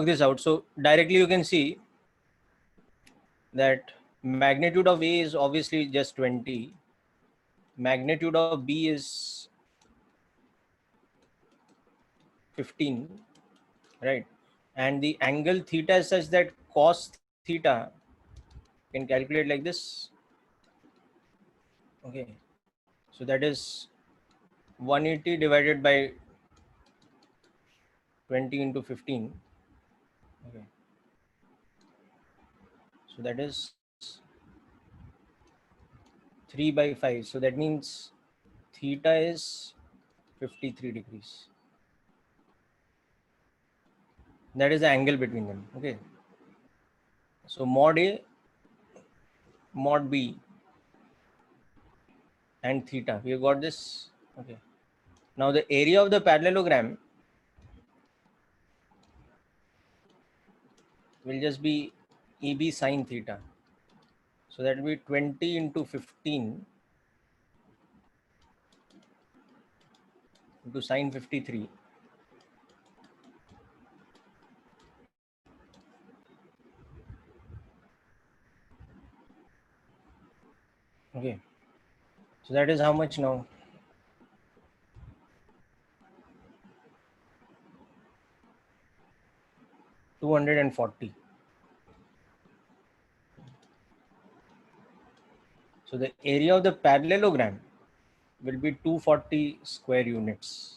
this out. So directly you can see that magnitude of A is obviously just 20. Magnitude of B is 15, right? And the angle theta is such that cos theta can calculate like this. Okay, so that is 180 divided by 20 into 15. Okay, so that is 3 by 5. So that means theta is 53 degrees. That is the angle between them. Okay, so mod A, mod B, and theta. We have got this. Okay. Now the area of the parallelogram will just be EB sine theta. So that will be 20 into 15 into sine 53. Okay. So that is how much now? 240. So the area of the parallelogram will be 240 square units.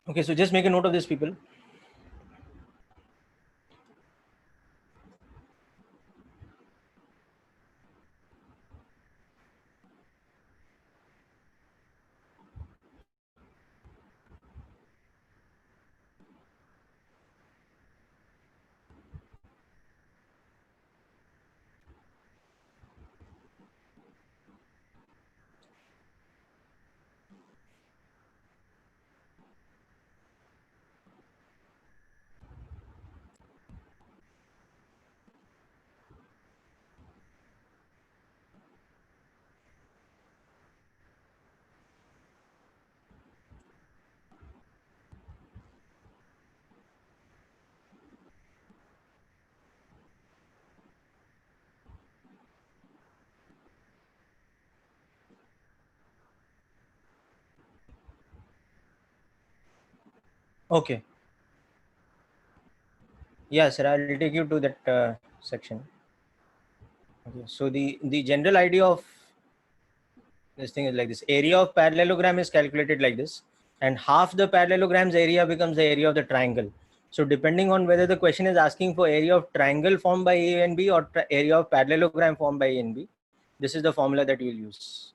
Okay, so just make a note of this, people. Okay. Yeah, sir. I'll take you to that section. Okay. So the general idea of this thing is like this: area of parallelogram is calculated like this, and half the parallelogram's area becomes the area of the triangle. So depending on whether the question is asking for area of triangle formed by A and B or area of parallelogram formed by A and B, this is the formula that you'll use.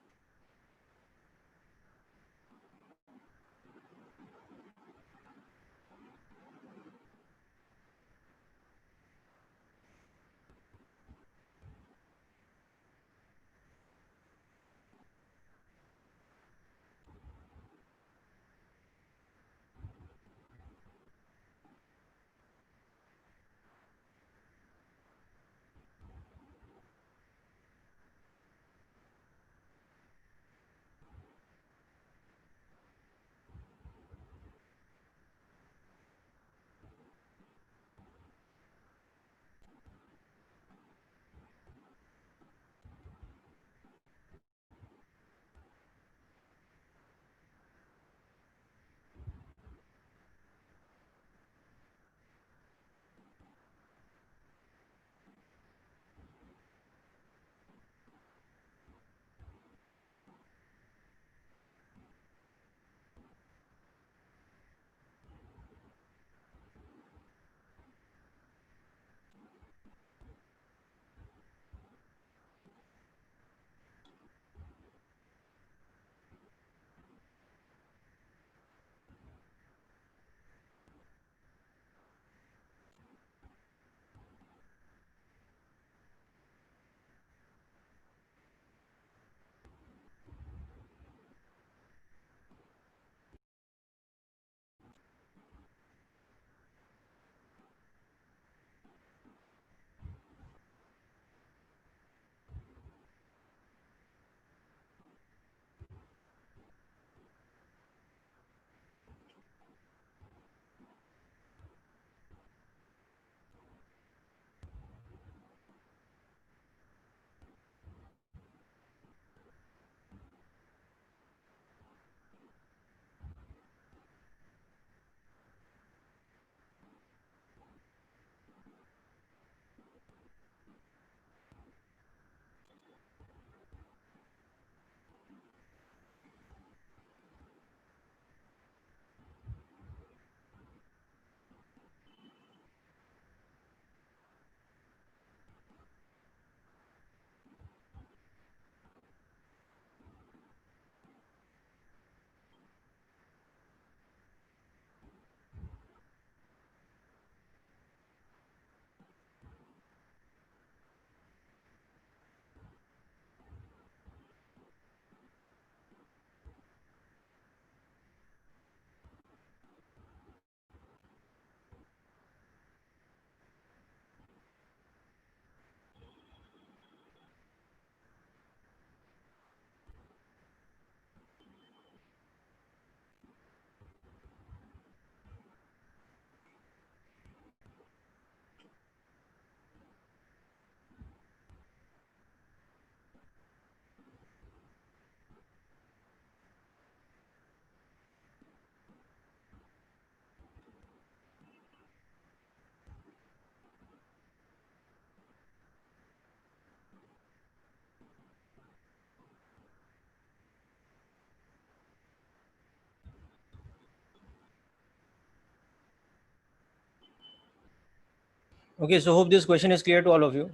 Okay, so hope this question is clear to all of you.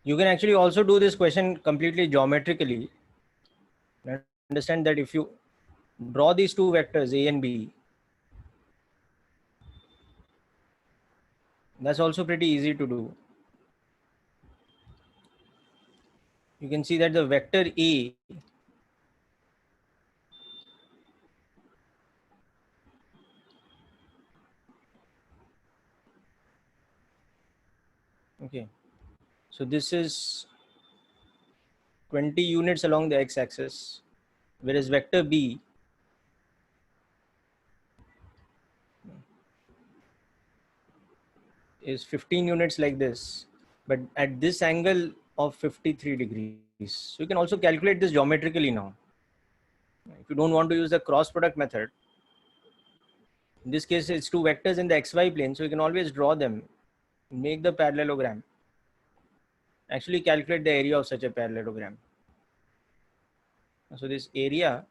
You can actually also do this question completely geometrically. Understand that if you draw these two vectors A and B, that's also pretty easy to do. You can see that the vector A okay, so this is 20 units along the x-axis, whereas vector B is 15 units like this, but at this angle of 53 degrees. So you can also calculate this geometrically now. If you don't want to use the cross product method, in this case it's two vectors in the xy plane, so you can always draw them, make the parallelogram, actually calculate the area of such a parallelogram. So this area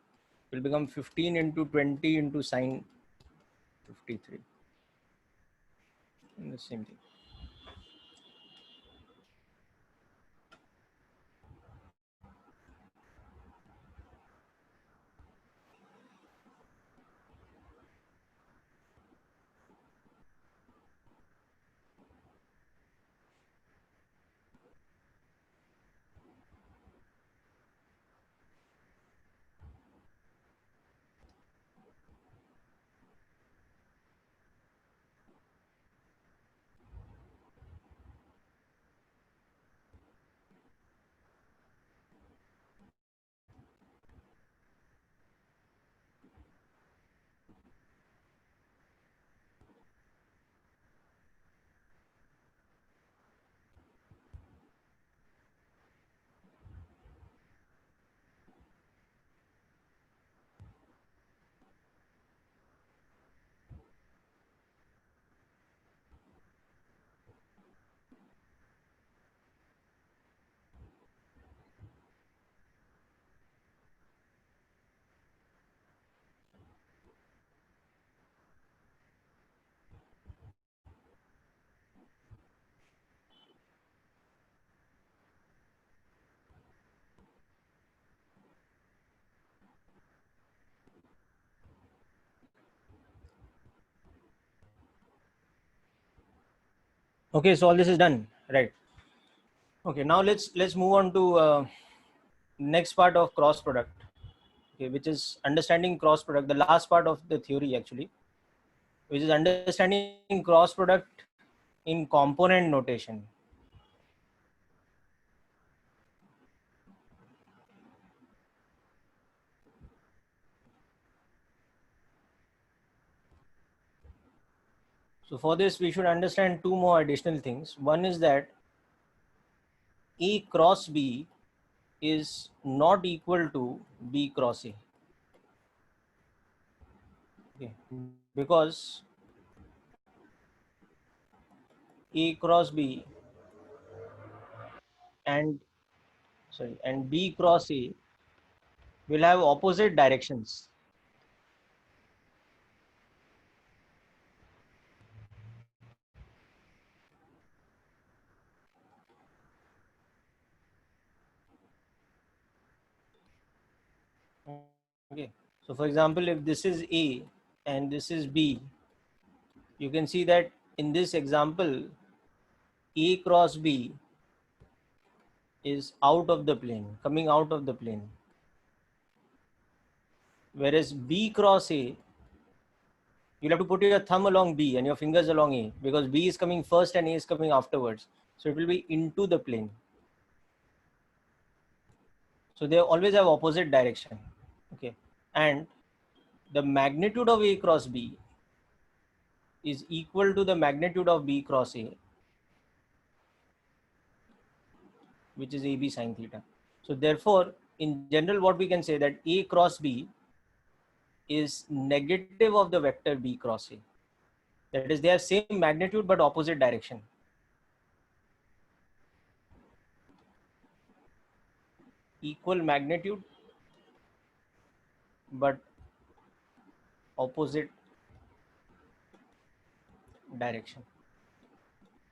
will become 15 into 20 into sine 53. And the same thing. Okay, so all this is done, right? Okay, now let's move on to next part of cross product, okay, which is understanding cross product, the last part of the theory actually, which is understanding cross product in component notation. So for this, we should understand two more additional things. One is that A cross B is not equal to B cross A. Okay. Because A cross B and and B cross A will have opposite directions. Okay. So for example, if this is A and this is B, you can see that in this example, A cross B is out of the plane, coming out of the plane. Whereas B cross A, you'll have to put your thumb along B and your fingers along A, because B is coming first and A is coming afterwards. So it will be into the plane. So they always have opposite direction. Okay. And the magnitude of A cross B is equal to the magnitude of B cross A, which is AB sine theta. So therefore, in general, what we can say that A cross B is negative of the vector B cross A. That is, they have same magnitude but opposite direction. Equal magnitude but opposite direction.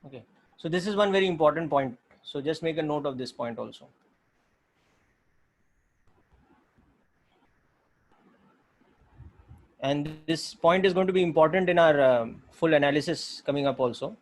Okay, so this is one very important point. So just make a note of this point also. And this point is going to be important in our full analysis coming up also.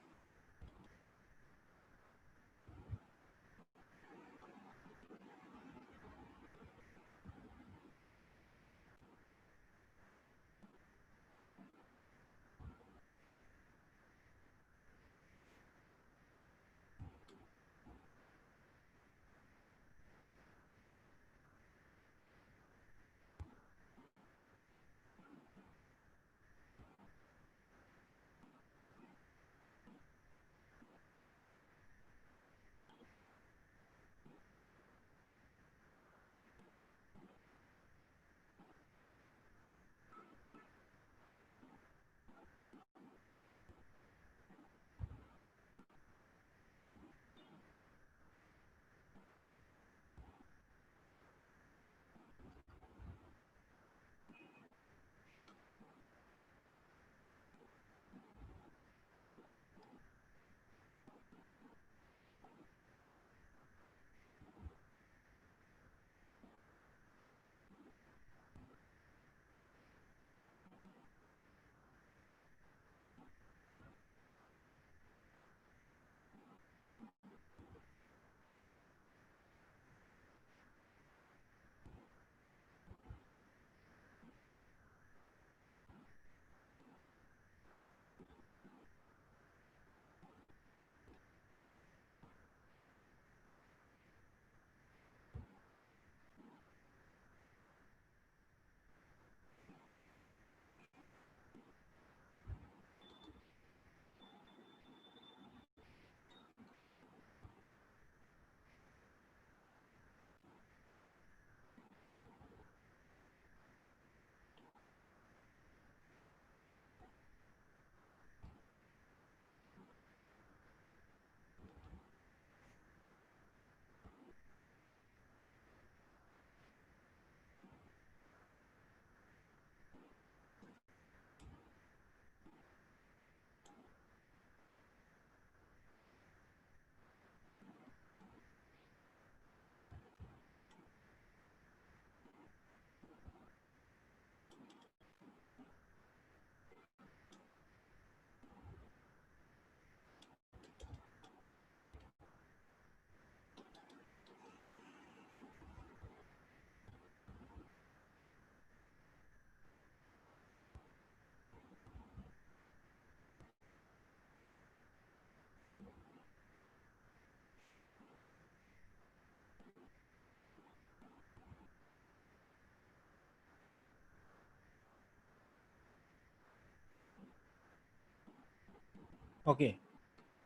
Okay,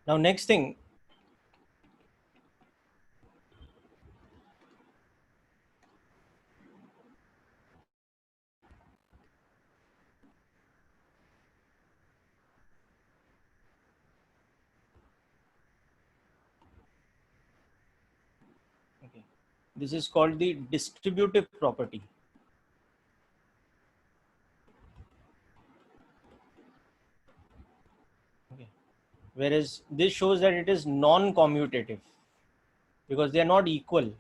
now next thing. Okay, this is called the distributive property. Okay, whereas this shows that it is non-commutative because they are not equal.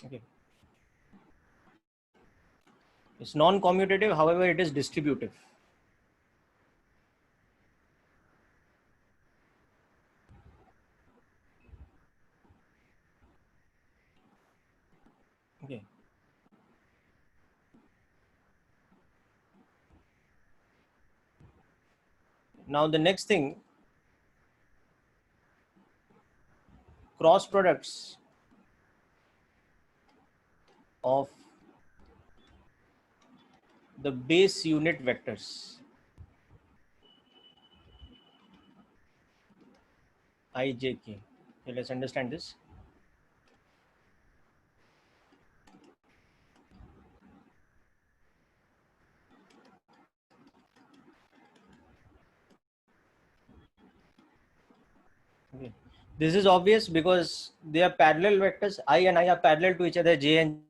Okay, it's non-commutative, however it is distributive. Okay, now the next thing, cross products of the base unit vectors I, j, k. Okay, let's understand this. Okay. This is obvious because they are parallel vectors. I and I are parallel to each other. J and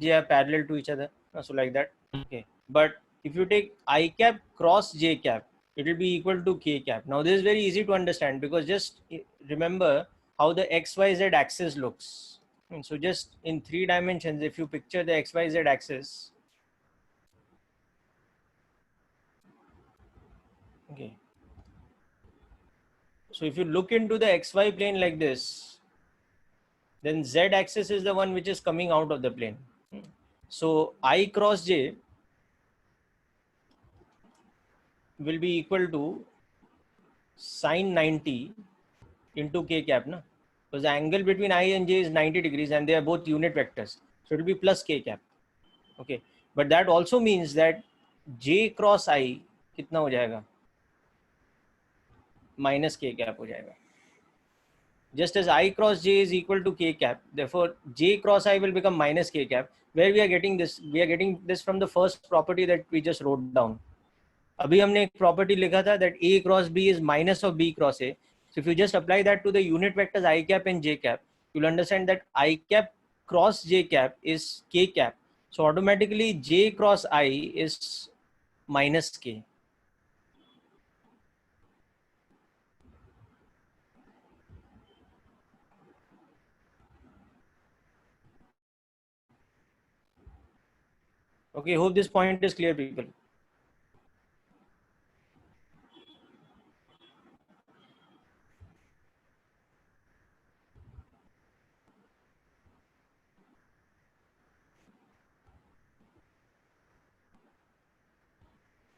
J are parallel to each other. So like that. Okay. But if you take I cap cross j cap, it will be equal to k cap. Now this is very easy to understand because just remember how the xyz axis looks. And so just in 3 dimensions, if you picture the xyz axis, okay. So if you look into the xy plane like this, then z axis is the one which is coming out of the plane. So I cross j will be equal to sine 90 into k cap, na? Because the angle between I and j is 90 degrees and they are both unit vectors. So it will be plus k cap. Okay. But that also means that j cross I कितना हो जाएगा? Minus k cap हो जाएगा. Just as I cross j is equal to k cap, therefore j cross I will become minus k cap. Where we are getting this? We are getting this from the first property that we just wrote down. अभी हमने एक property लिखा था that a cross b is minus of b cross a. So if you just apply that to the unit vectors I cap and j cap, you'll understand that I cap cross j cap is k cap. So automatically j cross I is minus k. Okay, hope this point is clear, people.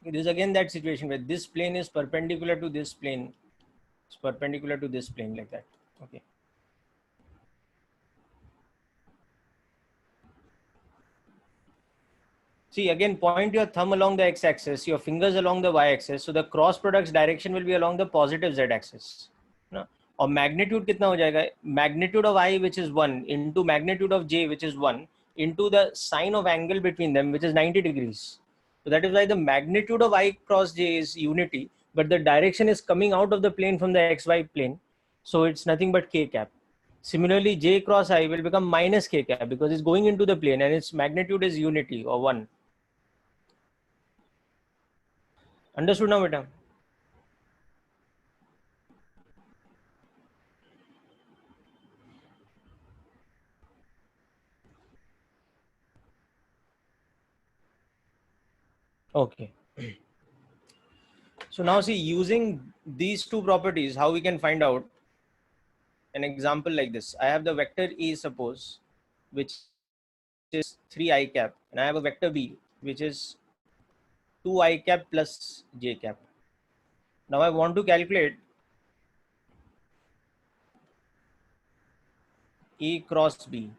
This is again that situation where this plane is perpendicular to this plane. It's perpendicular to this plane like that. Okay. See, again, point your thumb along the x-axis, your fingers along the y-axis. So the cross product's direction will be along the positive z-axis. No? Or magnitude कितना हो जाएगा? Magnitude of I, which is 1, into magnitude of j, which is 1, into the sine of angle between them, which is 90 degrees. So that is why the magnitude of I cross j is unity, but the direction is coming out of the plane from the xy plane. So it's nothing but k cap. Similarly, j cross I will become minus k cap because it's going into the plane and its magnitude is unity or 1. Understood now, beta? Okay. So now see, using these two properties, how we can find out an example like this. I have the vector A, suppose, which is 3 I cap, and I have a vector B, which is 2 I cap plus j cap. Now I want to calculate A cross B.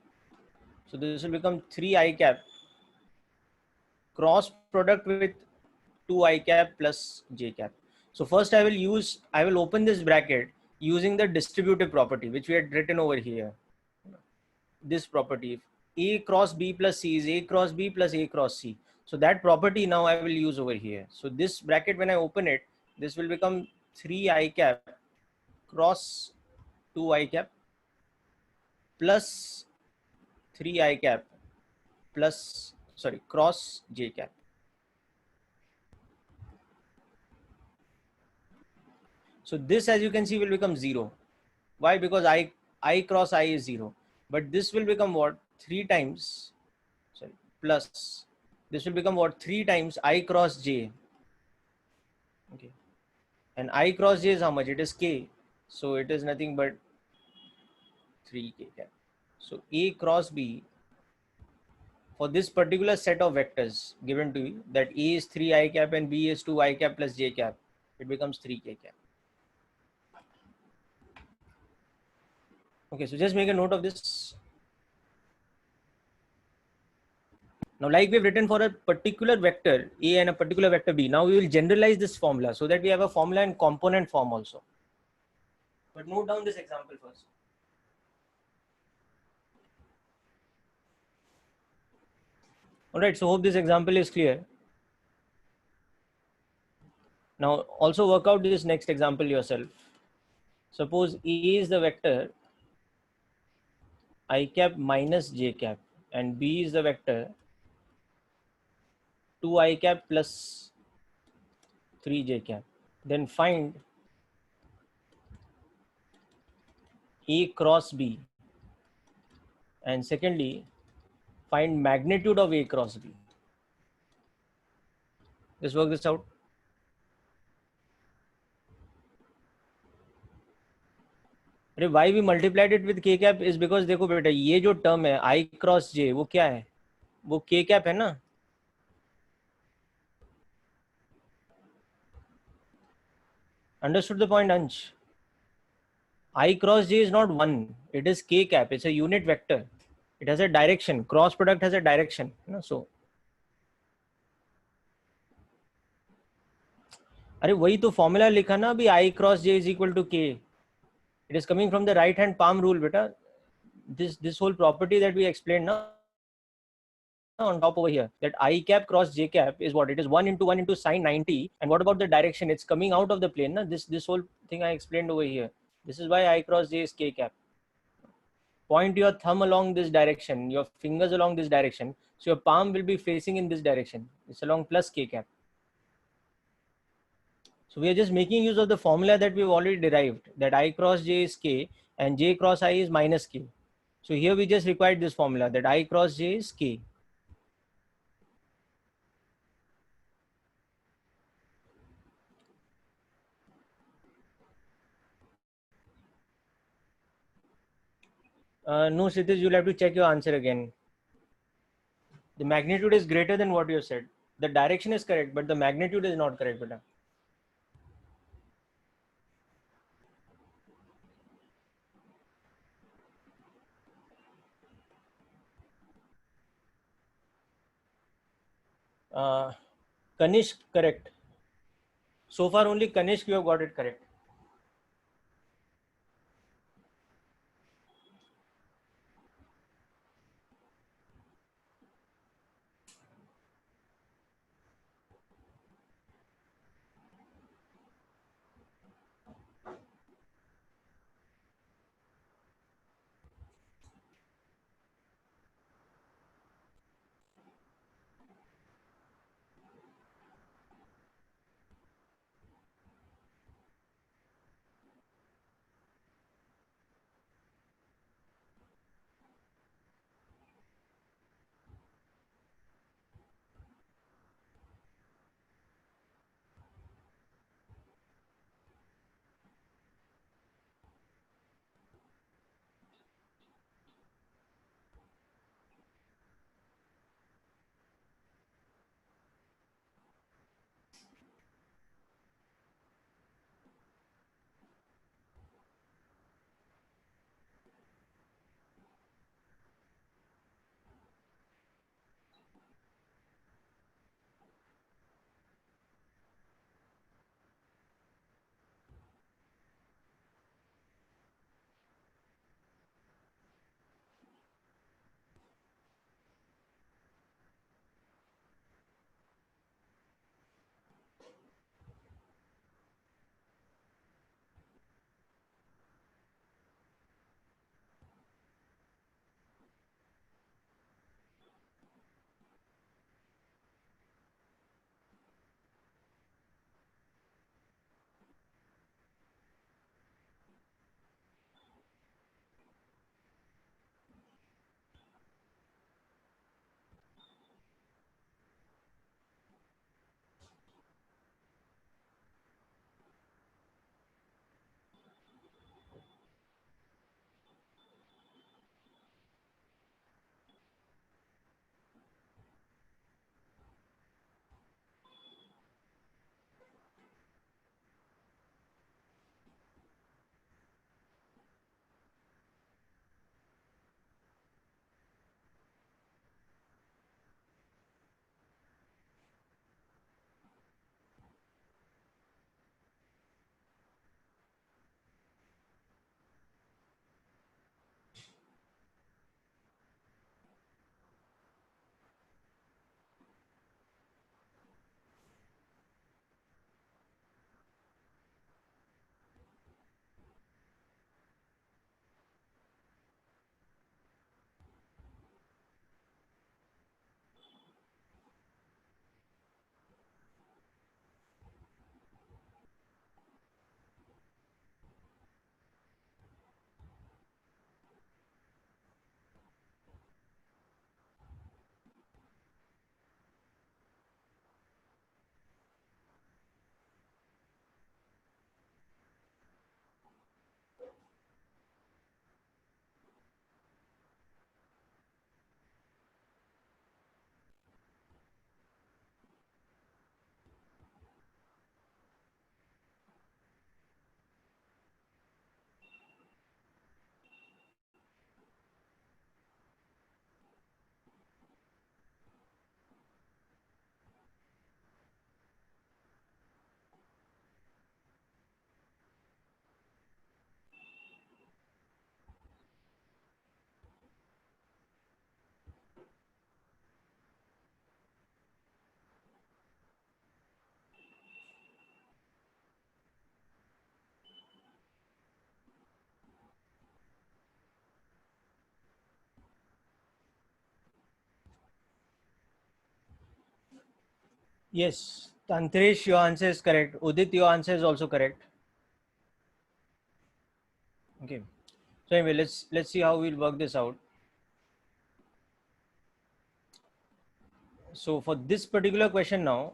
So this will become 3 I cap cross product with 2 I cap plus j cap. So first I will open this bracket using the distributive property, which we had written over here. This property, A cross B plus C is A cross B plus A cross C. So that property now I will use over here. So this bracket, when I open it, this will become 3 I cap cross 2 I cap plus 3 I cap plus, sorry, cross j cap. So this, as you can see, will become 0. Why? Because I cross I is 0. But this will become what? 3 times, sorry, plus. This will become what? 3 times I cross j. Okay. And I cross j is how much? It is k. So it is nothing but 3k cap. So A cross B, for this particular set of vectors given to you, that A is 3 I cap and B is 2 I cap plus j cap, it becomes 3k cap. Okay, so just make a note of this. Now, like we've written for a particular vector A and a particular vector B, now we will generalize this formula so that we have a formula in component form also. But note down this example first. All right, so hope this example is clear. Now also work out this next example yourself. Suppose A is the vector I cap minus j cap and B is the vector 2 I cap plus 3J cap. Then find A cross B. And secondly, find magnitude of A cross B. Let's work this out. अरे why we multiplied it with K cap is because देखो बेटा ये जो term है I cross J वो क्या है, वो K cap है ना. Understood the point, Ansh? I cross J is not 1, it is K cap, it's a unit vector, it has a direction, cross product has a direction, you know, so अरे वही तो formula लिखा ना अभी, I cross J is equal to K. It is coming from the right hand palm rule beta. This whole property that we explained now on top over here, that I cap cross J cap is what it is, 1 into sine 90. And what about the direction? It's coming out of the plane na? This whole thing I explained over here. This is why I cross J is K cap. Point your thumb along this direction, your fingers along this direction, so your palm will be facing in this direction. It's along plus K cap. So we are just making use of the formula that we've already derived, that I cross J is K and J cross I is minus K. So here we just required this formula, that I cross J is K. No, Kshitij, you'll have to check your answer again. The magnitude is greater than what you said. The direction is correct, but the magnitude is not correct, beta. Kanishk, correct. So far only Kanishk you have got it correct. Yes, Tantresh, your answer is correct. Udit, your answer is also correct. Okay. So anyway, let's see how we'll work this out. So for this particular question now,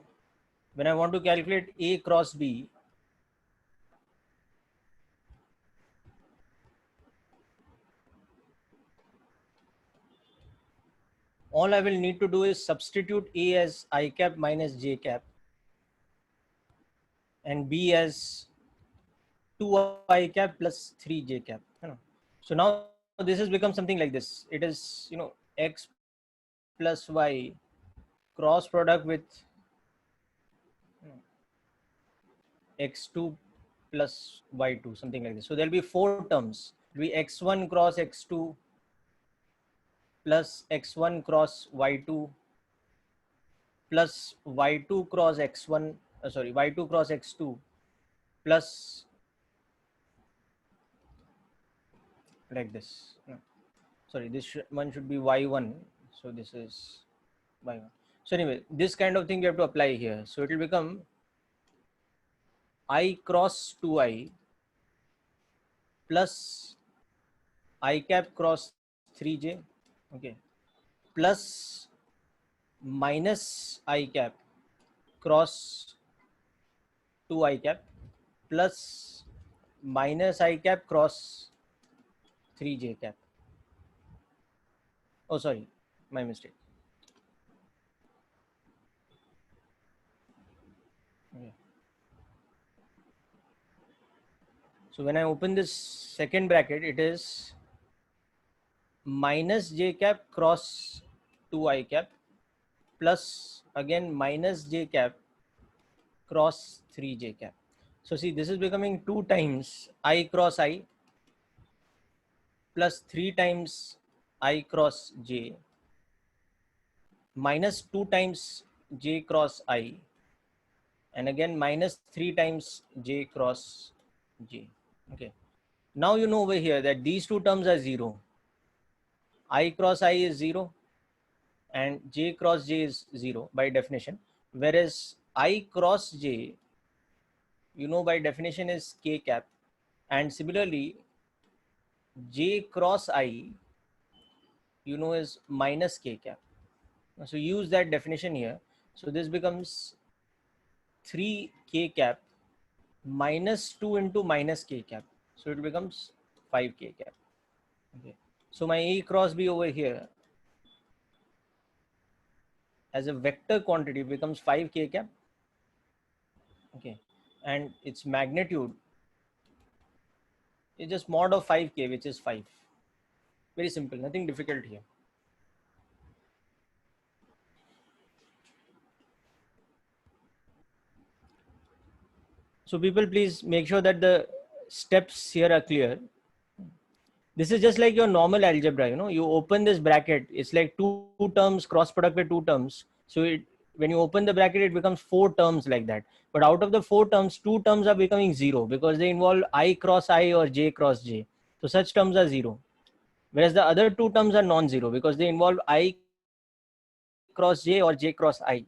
when I want to calculate A cross B, all I will need to do is substitute A as I cap minus J cap and B as 2I cap plus 3J cap. So now this has become something like this. It is, X plus Y cross product with x2 plus y2, something like this. So there'll be four terms. It'll be x1 cross x2 plus x1 cross y2 plus y2 cross x1, y2 cross x2 plus like this. No, sorry, one should be y1. So this is y1. So anyway, this kind of thing you have to apply here. So it will become I cross 2I plus I cap cross 3J. Okay. Plus minus I cap cross 2 I cap plus minus I cap cross 3J cap. Oh, sorry, my mistake. Okay. So when I open this second bracket, it is minus J cap cross 2I cap plus again minus J cap cross 3J cap. So see, this is becoming 2 times I cross I plus 3 times I cross J minus 2 times J cross I and again minus 3 times J cross J. Okay. Now you know over here that these two terms are 0. I cross I is 0 and J cross J is 0 by definition. Whereas I cross J, by definition is K cap. And similarly, J cross I, is minus K cap. So use that definition here. So this becomes 3K cap minus 2 into minus K cap. So it becomes 5K cap. Okay. So my A cross B over here as a vector quantity becomes 5K cap. Okay. And its magnitude is just mod of 5K, which is 5. Very simple, nothing difficult here. So people, please make sure that the steps here are clear. This is just like your normal algebra, you open this bracket, it's like two terms cross product with two terms. So when you open the bracket, it becomes 4 terms like that. But out of the 4 terms, 2 terms are becoming 0 because they involve I cross I or J cross J. So such terms are 0. Whereas the other 2 terms are non-zero because they involve I cross J or J cross I.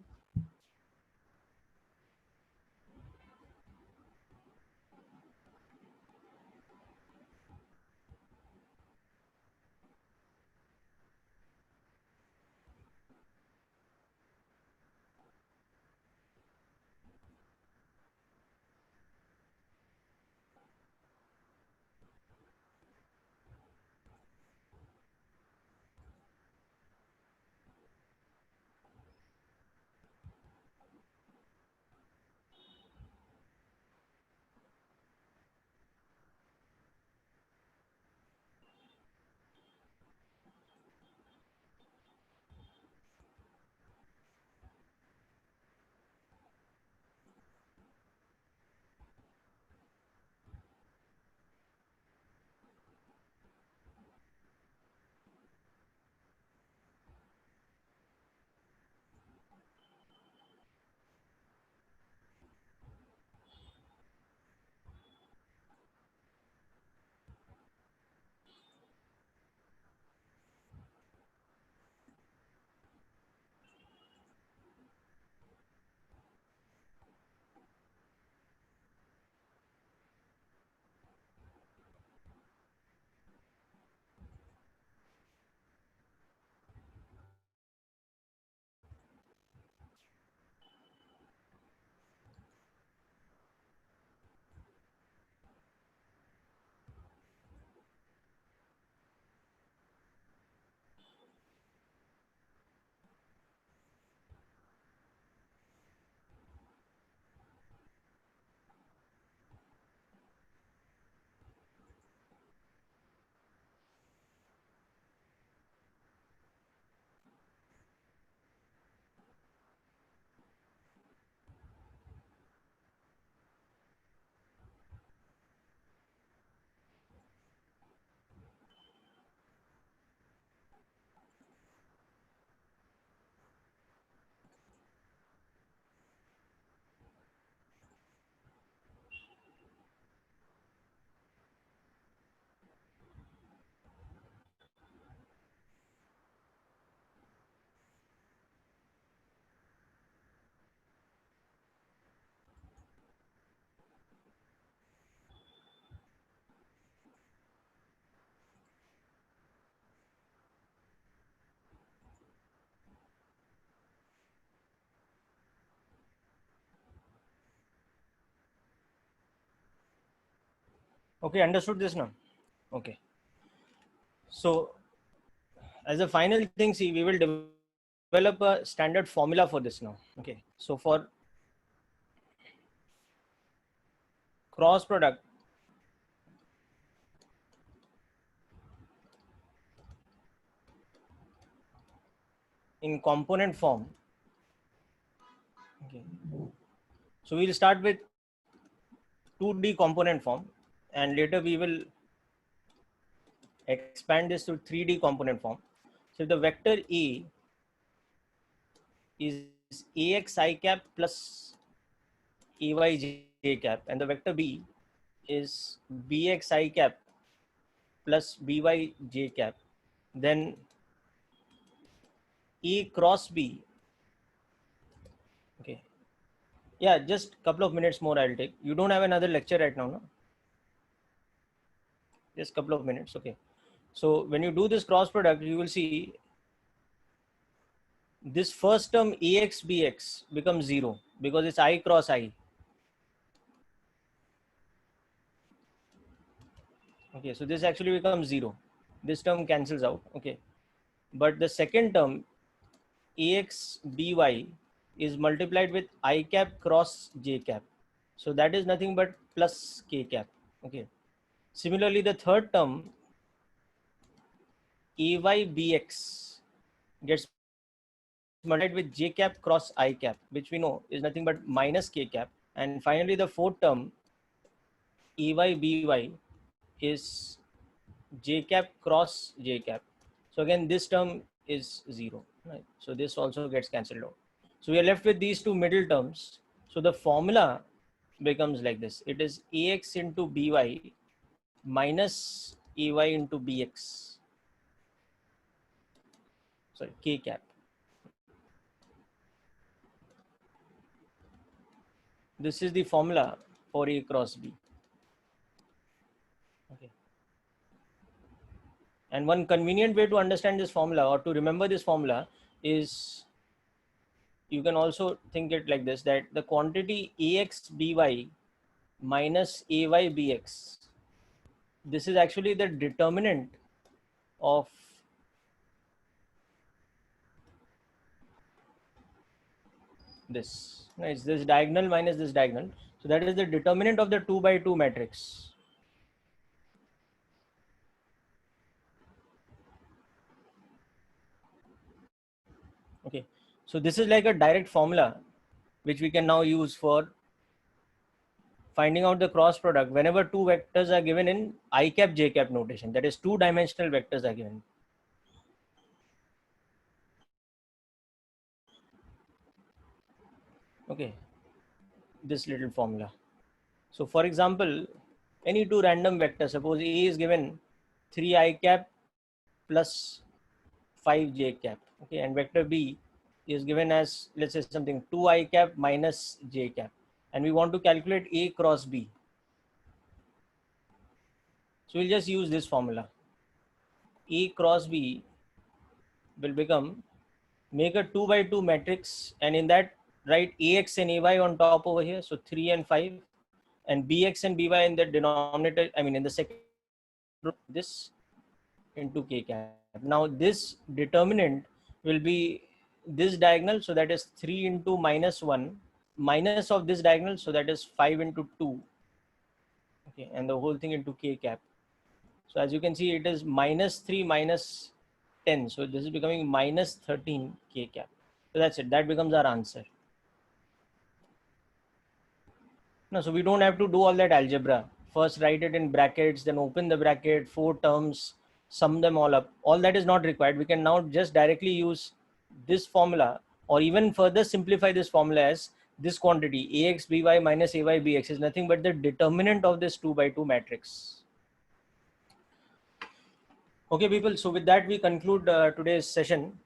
Okay, understood this now? Okay. So as a final thing, see, we will develop a standard formula for this now. Okay. So for cross product in component form. Okay. So we'll start with 2D component form, and later we will expand this to 3D component form. So the vector A is ax I cap plus ay j cap, and the vector B is bx I cap plus by j cap. Then A cross B. Okay. Yeah, just couple of minutes more I'll take. You don't have another lecture right now, no? Just couple of minutes. Okay. So when you do this cross product, you will see this first term ax bx becomes 0 because it's I cross I. Okay, so this actually becomes 0. This term cancels out. Okay, but the second term ax by is multiplied with I cap cross j cap, so that is nothing but plus k cap. Okay, similarly the third term ay bx gets multiplied with j cap cross I cap, which we know is nothing but minus k cap. And finally the fourth term ay by is j cap cross j cap. So again, this term is 0, right? So this also gets cancelled out. So we are left with these two middle terms. So the formula becomes like this. It is ax into by minus ay into bx. Sorry, k cap. This is the formula for A cross B. Okay. And one convenient way to understand this formula or to remember this formula is you can also think it like this, that the quantity ax by minus ay bx, this is actually the determinant of this. It's this diagonal minus this diagonal. So that is the determinant of the 2 by 2 matrix. Okay. So this is like a direct formula which we can now use for finding out the cross product whenever two vectors are given in I cap j cap notation, that is two dimensional vectors are given. Okay, this little formula. So for example, any two random vectors, suppose A is given 3 I cap plus 5 j cap. Okay, and vector B is given as, let's say, something 2 I cap minus j cap, and we want to calculate A cross B. So we'll just use this formula. A cross B will become, make a 2 by 2 matrix, and in that write ax and ay on top over here, so 3 and 5, and bx and by in the denominator, I mean in the second row, this into k cap. Now this determinant will be this diagonal, so that is 3 into minus 1 minus of this diagonal, so that is 5 into 2. Okay, and the whole thing into k cap. So as you can see, it is minus 3 minus 10. So this is becoming minus 13 k cap. So that's it. That becomes our answer. No, so we don't have to do all that algebra. First write it in brackets, then open the bracket, four terms, sum them all up. All that is not required. We can now just directly use this formula, or even further simplify this formula as this quantity ax by minus ay bx is nothing but the determinant of this 2 by 2 matrix. Okay, people. So with that, we conclude today's session.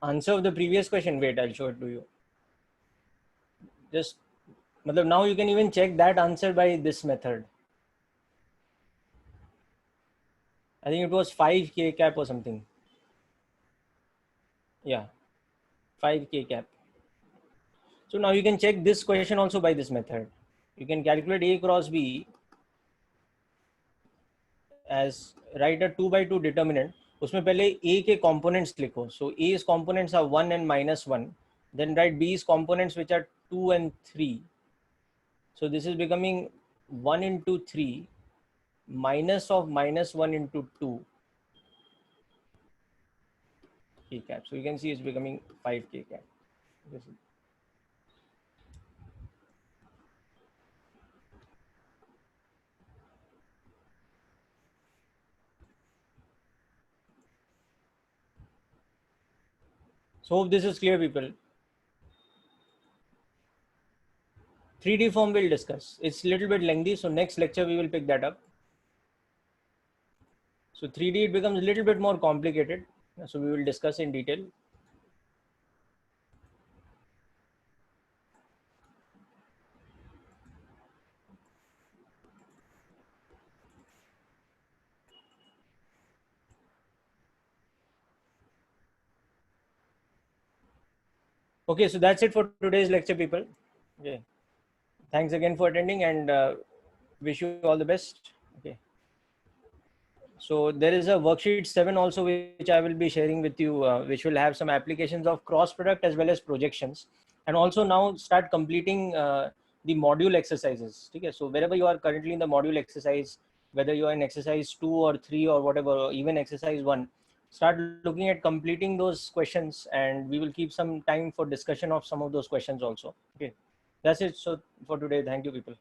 Answer of the previous question. Wait, I'll show it to you. just now you can even check that answer by this method. I think it was 5 k cap or something. Yeah, 5 k cap. So now you can check this question also by this method. You can calculate A cross B as write a 2 by 2 determinant. उसमें पहले A के components लिखो. So A's components are 1 and -1. Then write B's components which are 2 and 3. So this is becoming 1 into 3 minus of -1 into 2 k cap. So you can see it's becoming 5 k cap. So hope this is clear, people. 3D form we'll discuss. It's a little bit lengthy, so next lecture we will pick that up. So 3D, it becomes a little bit more complicated. So we will discuss in detail. Okay, so that's it for today's lecture, people. Okay. Thanks again for attending, and wish you all the best. Okay. So there is a worksheet 7 also, which I will be sharing with you, which will have some applications of cross product as well as projections, and also now start completing the module exercises. Okay. So wherever you are currently in the module exercise, whether you are in exercise 2 or 3 or whatever, or even exercise 1, start looking at completing those questions, and we will keep some time for discussion of some of those questions also. Okay. That's it. So for today, thank you, people.